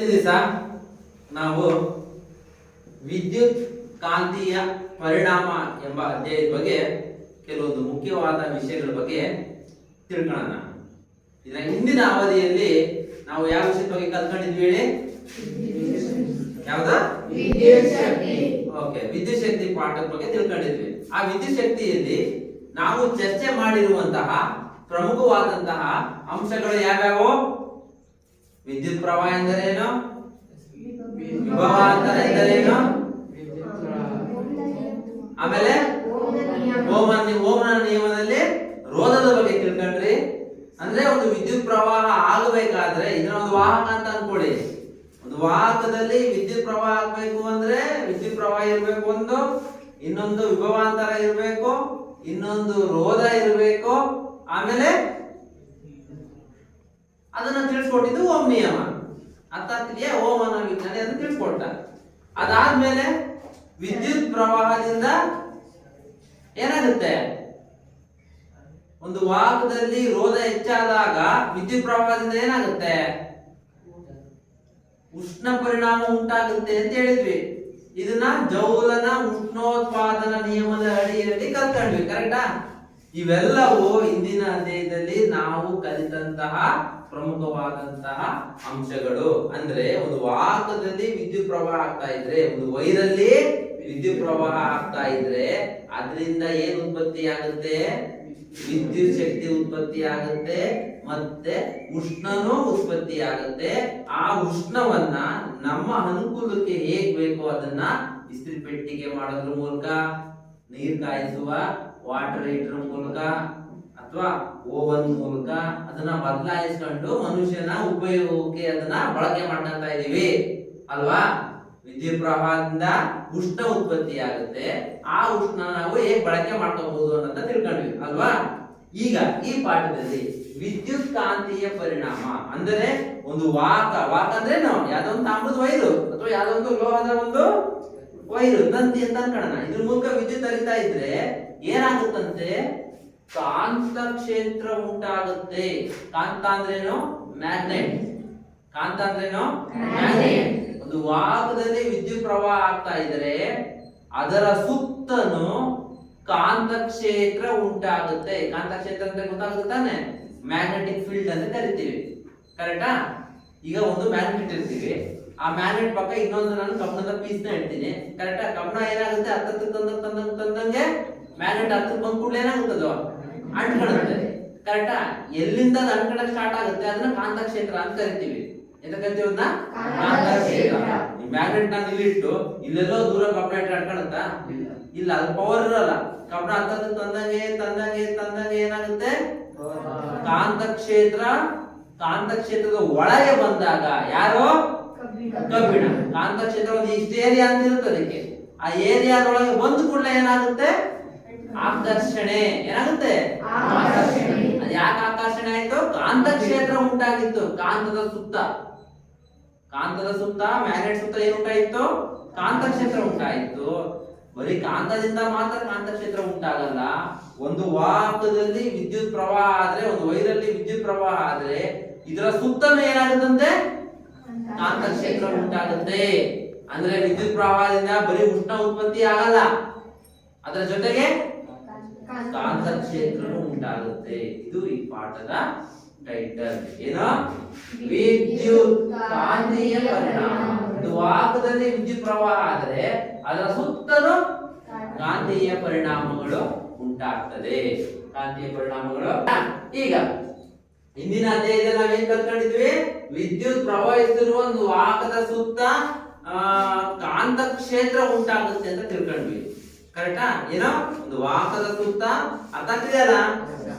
ಈ ದಿವಸ ನಾವು ವಿದ್ಯುತ್ ಕಾಂತೀಯ ಪರಿಣಾಮ ಎಂಬ ಅಧ್ಯಾಯದ ಬಗ್ಗೆ ಕೆಲವೊಂದು ಮುಖ್ಯವಾದ ವಿಷಯಗಳ ಬಗ್ಗೆ ತಿಳ್ಕೊಳ್ಳೋಣ. ಇದರ ಹಿಂದಿನ ಅವಧಿಯಲ್ಲಿ ನಾವು ಯಾವ ವಿಷಯದ ಬಗ್ಗೆ ಕಲ್ತ್ಕೊಂಡಿದ್ವಿ ಹೇಳಿ? ಯಾವ್ದು? ಓಕೆ, ವಿದ್ಯುತ್ ಶಕ್ತಿ ಪಾಠದ ಬಗ್ಗೆ ತಿಳ್ಕೊಂಡಿದ್ವಿ. ಆ ವಿದ್ಯುತ್ ಶಕ್ತಿಯಲ್ಲಿ ನಾವು ಚರ್ಚೆ ಮಾಡಿರುವಂತಹ ಪ್ರಮುಖವಾದಂತಹ ಅಂಶಗಳು ಯಾವ್ಯಾವು? ವಿದ್ಯುತ್ ಪ್ರವಾಹ ಎಂದರೇನು? ವಿಭವಾಂತರ ಎಂದರೇನು? ಆಮೇಲೆ ಓಮ್ನ ನಿಯಮದಲ್ಲಿ ರೋಧದ ಬಗ್ಗೆ ತಿಳ್ಕೊಂಡ್ರಿ. ಅಂದ್ರೆ ಒಂದು ವಿದ್ಯುತ್ ಪ್ರವಾಹ ಆಗಬೇಕಾದ್ರೆ ಇದನ್ನ ಒಂದು ವಾಹಕ ಅಂತ ಅನ್ಕೊಳ್ಳಿ. ಒಂದು ವಾಹಕದಲ್ಲಿ ವಿದ್ಯುತ್ ಪ್ರವಾಹ ಆಗಬೇಕು ಅಂದ್ರೆ ವಿದ್ಯುತ್ ಪ್ರವಾಹ ಇರಬೇಕು, ಒಂದು ಇನ್ನೊಂದು ವಿಭವಾಂತರ ಇರಬೇಕು, ಇನ್ನೊಂದು ರೋಧ ಇರಬೇಕು, ಆಮೇಲೆ ಅದನ್ನ ತಿಳಿಸ್ಕೊಟ್ಟಿದ್ದು ಓಮ್ ನಿಯಮ. ಅರ್ಥ ಆಗ್ತಿದೆಯಾ? ಓಮ್ ಅನ್ನೋ ವಿಜ್ಞಾನಿ ಅದನ್ನ ತಿಳಿಸ್ಕೊಟ್ಟ. ಅದಾದ್ಮೇಲೆ ವಿದ್ಯುತ್ ಪ್ರವಾಹದಿಂದ ಏನಾಗುತ್ತೆ? ಒಂದು ವಾಹಕದಲ್ಲಿ ರೋಧ ಹೆಚ್ಚಾದಾಗ ವಿದ್ಯುತ್ ಪ್ರವಾಹದಿಂದ ಏನಾಗುತ್ತೆ? ಉಷ್ಣ ಪರಿಣಾಮ ಉಂಟಾಗುತ್ತೆ ಅಂತ ಹೇಳಿದ್ವಿ. ಇದನ್ನ ಜೌಲನ ಉಷ್ಣೋತ್ಪಾದನ ನಿಯಮದ ಅಡಿಯಲ್ಲಿ ಕಲ್ತ್ಕೊಂಡ್ವಿ, ಕರೆಕ್ಟಾ? ಇವೆಲ್ಲವೂ ಇಂದಿನ ಅಧ್ಯಾಯದಲ್ಲಿ ನಾವು ಕಲಿತಂತಹ ಪ್ರಮುಖವಾದಂತಹ ಅಂಶಗಳು. ಅಂದ್ರೆ ಒಂದು ವಾಹಕದಲ್ಲಿ ವಿದ್ಯುತ್ ಪ್ರವಾಹ ಆಗ್ತಾ ಇದ್ರೆ, ಒಂದು ವೈರಲ್ಲಿ ವಿದ್ಯುತ್ ಪ್ರವಾಹ ಆಗ್ತಾ ಇದ್ರೆ ಅದರಿಂದ ಏನ್ ಉತ್ಪತ್ತಿ ಆಗುತ್ತೆ? ವಿದ್ಯುತ್ ಶಕ್ತಿ ಉತ್ಪತ್ತಿ ಆಗುತ್ತೆ, ಮತ್ತೆ ಉಷ್ಣನೂ ಉತ್ಪತ್ತಿ ಆಗುತ್ತೆ. ಆ ಉಷ್ಣವನ್ನ ನಮ್ಮ ಅನುಕೂಲಕ್ಕೆ ಹೇಗ್ ಬೇಕೋ ಅದನ್ನ ಇಸ್ತ್ರಿ ಪೆಟ್ಟಿಗೆ ಮಾಡೋದ್ರ ಮೂಲಕ, ನೀರ್ ಕಾಯಿಸುವ ವಾಟರ್ ಹೀಟರ್ ಮೂಲಕ ಅಥವಾ ಓವನ್ ಮೂಲಕ ಅದನ್ನ ಬದಲಾಯಿಸ್ಕೊಂಡು ಮನುಷ್ಯನ ಉಪಯೋಗಕ್ಕೆ ಅದನ್ನ ಬಳಕೆ ಮಾಡ್ಕೊಂತ ಇದೀವಿ ಅಲ್ವಾ? ವಿದ್ಯುತ್ ಪ್ರವಾಹದಿಂದ ಉಷ್ಣ ಉತ್ಪತ್ತಿ ಆಗುತ್ತೆ. ಆ ಉಷ್ಣ ನಾವು ಹೇಗೆ ಬಳಕೆ ಮಾಡ್ಕೋಬಹುದು ಅನ್ನೋದನ್ನ ತಿಳ್ಕೊಂಡ್ವಿ ಅಲ್ವಾ? ಈಗ ಈ ಪಾಠದಲ್ಲಿ ವಿದ್ಯುತ್ ಕಾಂತೀಯ ಪರಿಣಾಮ ಅಂದರೆ ಒಂದು ವಾಹಕ ಅಂದ್ರೆ ನಾವು ಯಾವ್ದೋ ಒಂದು ತಾಮ್ರದ ವೈರು ಅಥವಾ ಯಾವ್ದೋ ಒಂದು ಲೋಹದ ಒಂದು ವೈರು ತಂತಿ ಅಂತ ಅನ್ಕೊಳ್ಳೋಣ. ಇದ್ರ ಮೂಲಕ ವಿದ್ಯುತ್ ಹರಿತಾ ಇದ್ರೆ ಏನಾಗುತ್ತಂತೆ? ಕಾಂತ ಕ್ಷೇತ್ರ ಉಂಟಾಗುತ್ತೆ. ಕಾಂತ ಅಂದ್ರೇನು? ಮ್ಯಾಗ್ನೆಟ್. ಕಾಂತ ಅಂದ್ರೇನು? ಮ್ಯಾಗ್ನೆಟ್. ಒಂದು ವಾಹಕದಲ್ಲಿ ವಿದ್ಯುತ್ ಪ್ರವಾಹ ಆಗ್ತಾ ಇದ್ರೆ ಅದರ ಸುತ್ತನು ಕಾಂತ ಕ್ಷೇತ್ರ ಉಂಟಾಗುತ್ತೆ. ಕಾಂತ ಕ್ಷೇತ್ರ ಅಂತ ಗೊತ್ತಾಗುತ್ತೆ ತಾನೆ? ಮ್ಯಾಗ್ನೆಟಿಕ್ ಫೀಲ್ಡ್ ಅಂತ ಕರಿತೀವಿ, ಕರೆಕ್ಟಾ? ಈಗ ಒಂದು ಮ್ಯಾಗ್ನೆಟ್ ಇರ್ತೀವಿ, ಆ ಮ್ಯಾಗ್ನೆಟ್ ಪಕ್ಕ ಇನ್ನೊಂದು ನಾನು ಕಬ್ಬಿಣದ ಪೀಸ್ ನ ಇಡ್ತೀನಿ, ಕರೆಕ್ಟಾ? ಕಬ್ಬಿಣ ಏನಾಗುತ್ತೆ? ಹತ್ತಕ್ಕೆ ತಂದಂಗೆ ಮ್ಯಾಗ್ನೆಟ್ ಹತ್ತಕ್ಕೆ ಬಂದ ಕೂಡಲೇ ಏನಾಗುತ್ತದೋ ಅಂಟ್ಕೊಳ್ಳುತ್ತೆ, ಕರೆಕ್ಟಾ? ಎಲ್ಲಿಂದ ಅದು ಅಂಟ್ಕೊಳ್ಳಕ್ ಸ್ಟಾರ್ಟ್ ಆಗುತ್ತೆ ಅದನ್ನ ಕಾಂತ ಕ್ಷೇತ್ರ ಅಂತ ಕರಿತೀವಿ. ಎಂತ ಕರಿತೀವಿ ಅದನ್ನ? ಕಾಂತ ಕ್ಷೇತ್ರ. ಈ ಮ್ಯಾಗ್ನೆಟ್ ನಾನು ಇಲ್ಲಿಟ್ಟು ಇಲ್ಲೆಲ್ಲೋ ದೂರ ಕಬ್ಬಿಣ ಇಟ್ಟು ಅಂಟ್ಕೊಳ್ಳುತ್ತಾ? ಇಲ್ಲ, ಅದು ಪವರ್ ಇರಲ್ಲ. ಕಬ್ಬಿಣ ಹತ್ತಕ್ಕೆ ತಂದಂಗೆ ಏನಾಗುತ್ತೆ? ಕಾಂತ ಕ್ಷೇತ್ರದ ಒಳಗೆ ಬಂದಾಗ ಯಾರು? ಕಬ್ಬಿಣ. ಕಾಂತ ಕ್ಷೇತ್ರ ಒಂದು ಇಷ್ಟ ಏರಿಯಾ ಅಂತ ಇರುತ್ತೆ ಅದಕ್ಕೆ. ಆ ಏರಿಯಾದೊಳಗೆ ಬಂದ ಕೂಡಲೇ ಏನಾಗುತ್ತೆ? ಆಕರ್ಷಣೆ. ಏನಾಗುತ್ತೆ? ಅದು ಯಾಕೆ ಆಕರ್ಷಣೆ ಆಯ್ತು? ಕಾಂತ ಕ್ಷೇತ್ರ ಉಂಟಾಗಿತ್ತು. ಕಾಂತದ ಸುತ್ತ ಮ್ಯಾಗ್ನೆಟ್ ಸುತ್ತ ಏನು ಉಂಟಾಯಿತು? ಕಾಂತ ಕ್ಷೇತ್ರ ಉಂಟಾಯಿತು. ಬರೀ ಕಾಂತದಿಂದ ಮಾತ್ರ ಕಾಂತ ಕ್ಷೇತ್ರ ಉಂಟಾಗಲ್ಲ. ಒಂದು ವಾಹಕದಲ್ಲಿ ವಿದ್ಯುತ್ ಪ್ರವಾಹ ಆದ್ರೆ, ಒಂದು ವೈರಲ್ಲಿ ವಿದ್ಯುತ್ ಪ್ರವಾಹ ಆದ್ರೆ ಇದರ ಸುತ್ತಲೂ ಏನಾಗುತ್ತಂತೆ? ಕಾಂತ ಕ್ಷೇತ್ರ ಉಂಟಾಗುತ್ತೆ. ಅಂದ್ರೆ ವಿದ್ಯುತ್ ಪ್ರವಾಹದಿಂದ ಬರೀ ಉಷ್ಣ ಉತ್ಪತ್ತಿ ಆಗಲ್ಲ, ಅದರ ಜೊತೆಗೆ ಕಾಂತ ಕ್ಷೇತ್ರನೂ ಉಂಟಾಗುತ್ತೆ. ಇದು ಈ ಪಾಠದ ಟೈಟಲ್. ಏನು? ವಿದ್ಯುತ್ ಕಾಂತೀಯ ಪರಿಣಾಮ. ಒಂದು ವಾಹಕದಲ್ಲಿ ವಿದ್ಯುತ್ ಪ್ರವಾಹ ಆದ್ರೆ ಅದರ ಸುತ್ತಲೂ ಕಾಂತೀಯ ಪರಿಣಾಮಗಳು ಉಂಟಾಗ್ತದೆ. ಕಾಂತೀಯ ಪರಿಣಾಮಗಳು. ಈಗ ಇಂದಿನ ಅಧ್ಯಾಯದಲ್ಲಿ ನಾವೇನ್ ಕಲ್ತ್ಕೊಂಡಿದ್ವಿ? ವಿದ್ಯುತ್ ಪ್ರವಹಿಸಿರುವ ಒಂದು ವಾಹಕದ ಸುತ್ತ ಕಾಂತ ಕ್ಷೇತ್ರ ಉಂಟಾಗುತ್ತೆ ಅಂತ ತಿಳ್ಕೊಂಡ್ವಿ, ಕರೆಕ್ಟಾ? ಏನೋ ಒಂದು ವಾಹಕದ ಸುತ್ತ ಅರ್ಥ ಆಗ್ತಿದೆಯಲ್ಲ?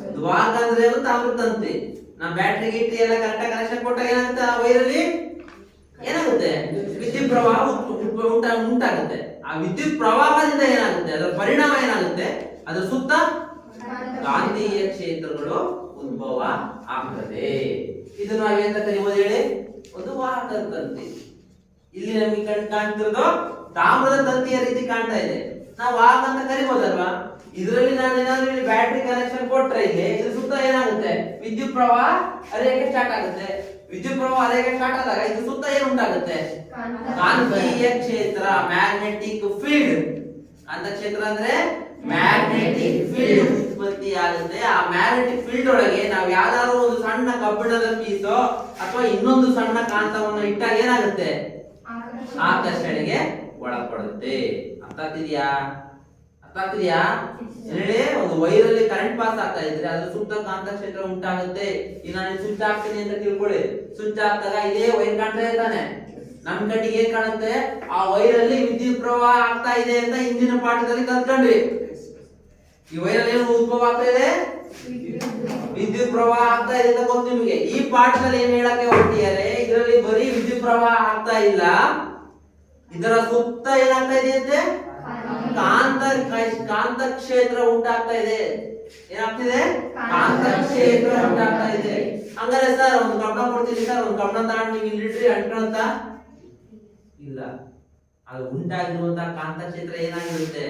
ಒಂದು ವಾಹಕ ಅಂದ್ರೆ ತಾಮ್ರದ ತಂತಿ. ನಾವು ಬ್ಯಾಟ್ರಿ ಗೀಟ್ರಿ ಎಲ್ಲ ಕರೆಕ್ಟಾಗಿ ಕನೆಕ್ಷನ್ ಕೊಟ್ಟಾಗ ಏನಾಗುತ್ತೆ? ಆ ವೈರಲ್ಲಿ ಏನಾಗುತ್ತೆ? ವಿದ್ಯುತ್ ಪ್ರವಾಹ ಉಂಟಾಗುತ್ತೆ. ಆ ವಿದ್ಯುತ್ ಪ್ರವಾಹದಿಂದ ಏನಾಗುತ್ತೆ? ಅದರ ಪರಿಣಾಮ ಏನಾಗುತ್ತೆ? ಅದರ ಸುತ್ತ ಕಾಂತೀಯ ಕ್ಷೇತ್ರಗಳು ಉದ್ಭವ ಆಗ್ತದೆ. ಇದು ನಾವೇಂತ ಕರಿಬಹುದು ಹೇಳಿ? ಒಂದು ವಾಹಕದ ತಂತಿ. ಇಲ್ಲಿ ನಮಗೆ ಕಾಣ್ತಿರೋದು ತಾಮ್ರದ ತಂತಿಯ ರೀತಿ ಕಾಣ್ತಾ ಇದೆ. ನಾವು ವಾಹಕ ಅಂತ ಕರಿಬಹುದಲ್ವಾ? ಇದರಲ್ಲಿ ನಾನು ಏನಾದ್ರೂ ಬ್ಯಾಟ್ರಿ ಕನೆಕ್ಷನ್ ಕೊಟ್ರೆ ಇಲ್ಲಿ ಇದ್ರ ಸುತ್ತ ಏನಾಗುತ್ತೆ? ವಿದ್ಯುತ್ ಪ್ರವಾಹ ಹರಿಯಕ್ಕೆ ಸ್ಟಾರ್ಟ್ ಆಗುತ್ತೆ. ವಿದ್ಯುತ್ ಪ್ರವಾಹ ಅಲೆಗೆ ಸ್ಟಾರ್ಟ್ ಆದಾಗ ಇದು ಸುತ್ತ ಏನು ಉಂಟಾಗುತ್ತೆ? ಕಾಂತೀಯ ಕ್ಷೇತ್ರ, ಮ್ಯಾಗ್ನೆಟಿಕ್ ಫೀಲ್ಡ್. ಕಾಂತ ಕ್ಷೇತ್ರ ಅಂದ್ರೆ ಮ್ಯಾಗ್ನೆಟಿಕ್ ಫೀಲ್ಡ್ ಉತ್ಪತ್ತಿ ಆಗುತ್ತೆ. ಆ ಮ್ಯಾಗ್ನೆಟಿಕ್ ಫೀಲ್ಡ್ ಒಳಗೆ ನಾವು ಯಾವ್ದಾದ್ರು ಒಂದು ಸಣ್ಣ ಕಬ್ಬಿಣದ ಪೀಸೋ ಅಥವಾ ಇನ್ನೊಂದು ಸಣ್ಣ ಕಾಂತವನ್ನು ಇಟ್ಟಾಗ ಏನಾಗುತ್ತೆ? ಆಕರ್ಷಣೆಗೆ ಒಳಪಡುತ್ತೆ. ಅರ್ಥ ಆಗ್ತಿದ್ಯಾ? ಹೇಳಿ, ಒಂದು ವೈರಲ್ಲಿ ಕರೆಂಟ್ ಪಾಸ್ ಆಗ್ತಾ ಇದ್ರೆ ಅದ್ರ ಸುತ್ತ ಕಾಂತ ಕ್ಷೇತ್ರ ಉಂಟಾಗುತ್ತೆ. ಈಗ ನಾನು ಸ್ವಿಚ್ ಹಾಕ್ತೀನಿ ಅಂತ ತಿಳ್ಕೊಳ್ಳಿ. ಸ್ವಿಚ್ ಹಾಕಿದಾಗ ಇದೇ ವೈರ್ ಕಾಣ್ತಾ ಇರ್ತಾನೆ. ನಮ್ ಕಣ್ಣಿಗೆ ಏನ್ ಕಾಣುತ್ತೆ? ಆ ವೈರಲ್ಲಿ ವಿದ್ಯುತ್ ಪ್ರವಾಹ ಆಗ್ತಾ ಇದೆ ಅಂತ ಹಿಂದಿನ ಪಾಠದಲ್ಲಿ ಕಲ್ತ್ಕೊಂಡ್ವಿ. ಈ ವೈರಲ್ಲಿ ಏನು ಉದ್ಭವ ಆಗ್ತಾ ಇದೆ? ವಿದ್ಯುತ್ ಪ್ರವಾಹ ಆಗ್ತಾ ಇದೆ ಅಂತ ಗೊತ್ತು ನಿಮಗೆ. ಈ ಪಾಠದಲ್ಲಿ ಏನ್ ಹೇಳಕ್ಕೆ ಹೊರಟಿದ್ದಾರೆ? ಇದರಲ್ಲಿ ಬರೀ ವಿದ್ಯುತ್ ಪ್ರವಾಹ ಆಗ್ತಾ ಇಲ್ಲ, ಇದರ ಸುತ್ತ ಏನಾಗ್ತಾ ಇದೆ ಅಂತೆ? ಕಾಂತ ಕ್ಷೇತ್ರ ಉಂಟಾಗ್ತಾ ಇದೆ. ಏನಾಗ್ತಿದೆ? ಕಾಂತ ಕ್ಷೇತ್ರ ಉಂಟಾಗ್ತಾ ಇದೆ. ಹಂಗಾರೆ ಸರ್ ಒಂದು ಕಬ್ಬಣ ಕೊಡ್ತೀನಿ ಸರ್, ಒಂದು ಕಬ್ಬಣ ತಗೊಂಡು ನೀವು ಇಲ್ಲಿ ಅಂಟ್ಕೊಂತ ಇಲ್ಲ. ಅದು ಉಂಟಾಗಿರುವಂತಹ ಕಾಂತ ಕ್ಷೇತ್ರ ಏನಾಗಿರುತ್ತೆ?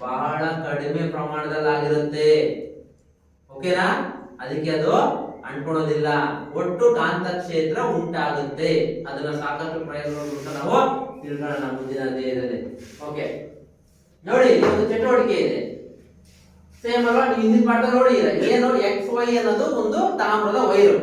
ಬಹಳ ಕಡಿಮೆ ಪ್ರಮಾಣದಲ್ಲಿ ಆಗಿರುತ್ತೆ. ಓಕೆನಾ? ಅದಕ್ಕೆ ಅದು ಅಂಟ್ಕೊಳ್ಳೋದಿಲ್ಲ. ಒಟ್ಟು ಕಾಂತ ಕ್ಷೇತ್ರ ಉಂಟಾಗುತ್ತೆ. ಅದನ್ನ ಸಾಕಷ್ಟು ಪ್ರಯೋಗಗಳು ನಾವು ತಿಳ್ಕೊಳ್ಳೋಣ ಮುಂದಿನ ಅಧ್ಯಾಯದಲ್ಲಿ. ಓಕೆ, ನೋಡಿ ಒಂದು ಚಟುವಟಿಕೆ ಇದೆ. ಸೇಮ್ ಅಲ್ವಾ? ನೀವು ಹಿಂದಿನ ಪಾಠ ನೋಡಿ ಏನು ಎಕ್ಸ್ ವೈ ಅನ್ನೋದು ಒಂದು ತಾಮ್ರದ ವೈರು.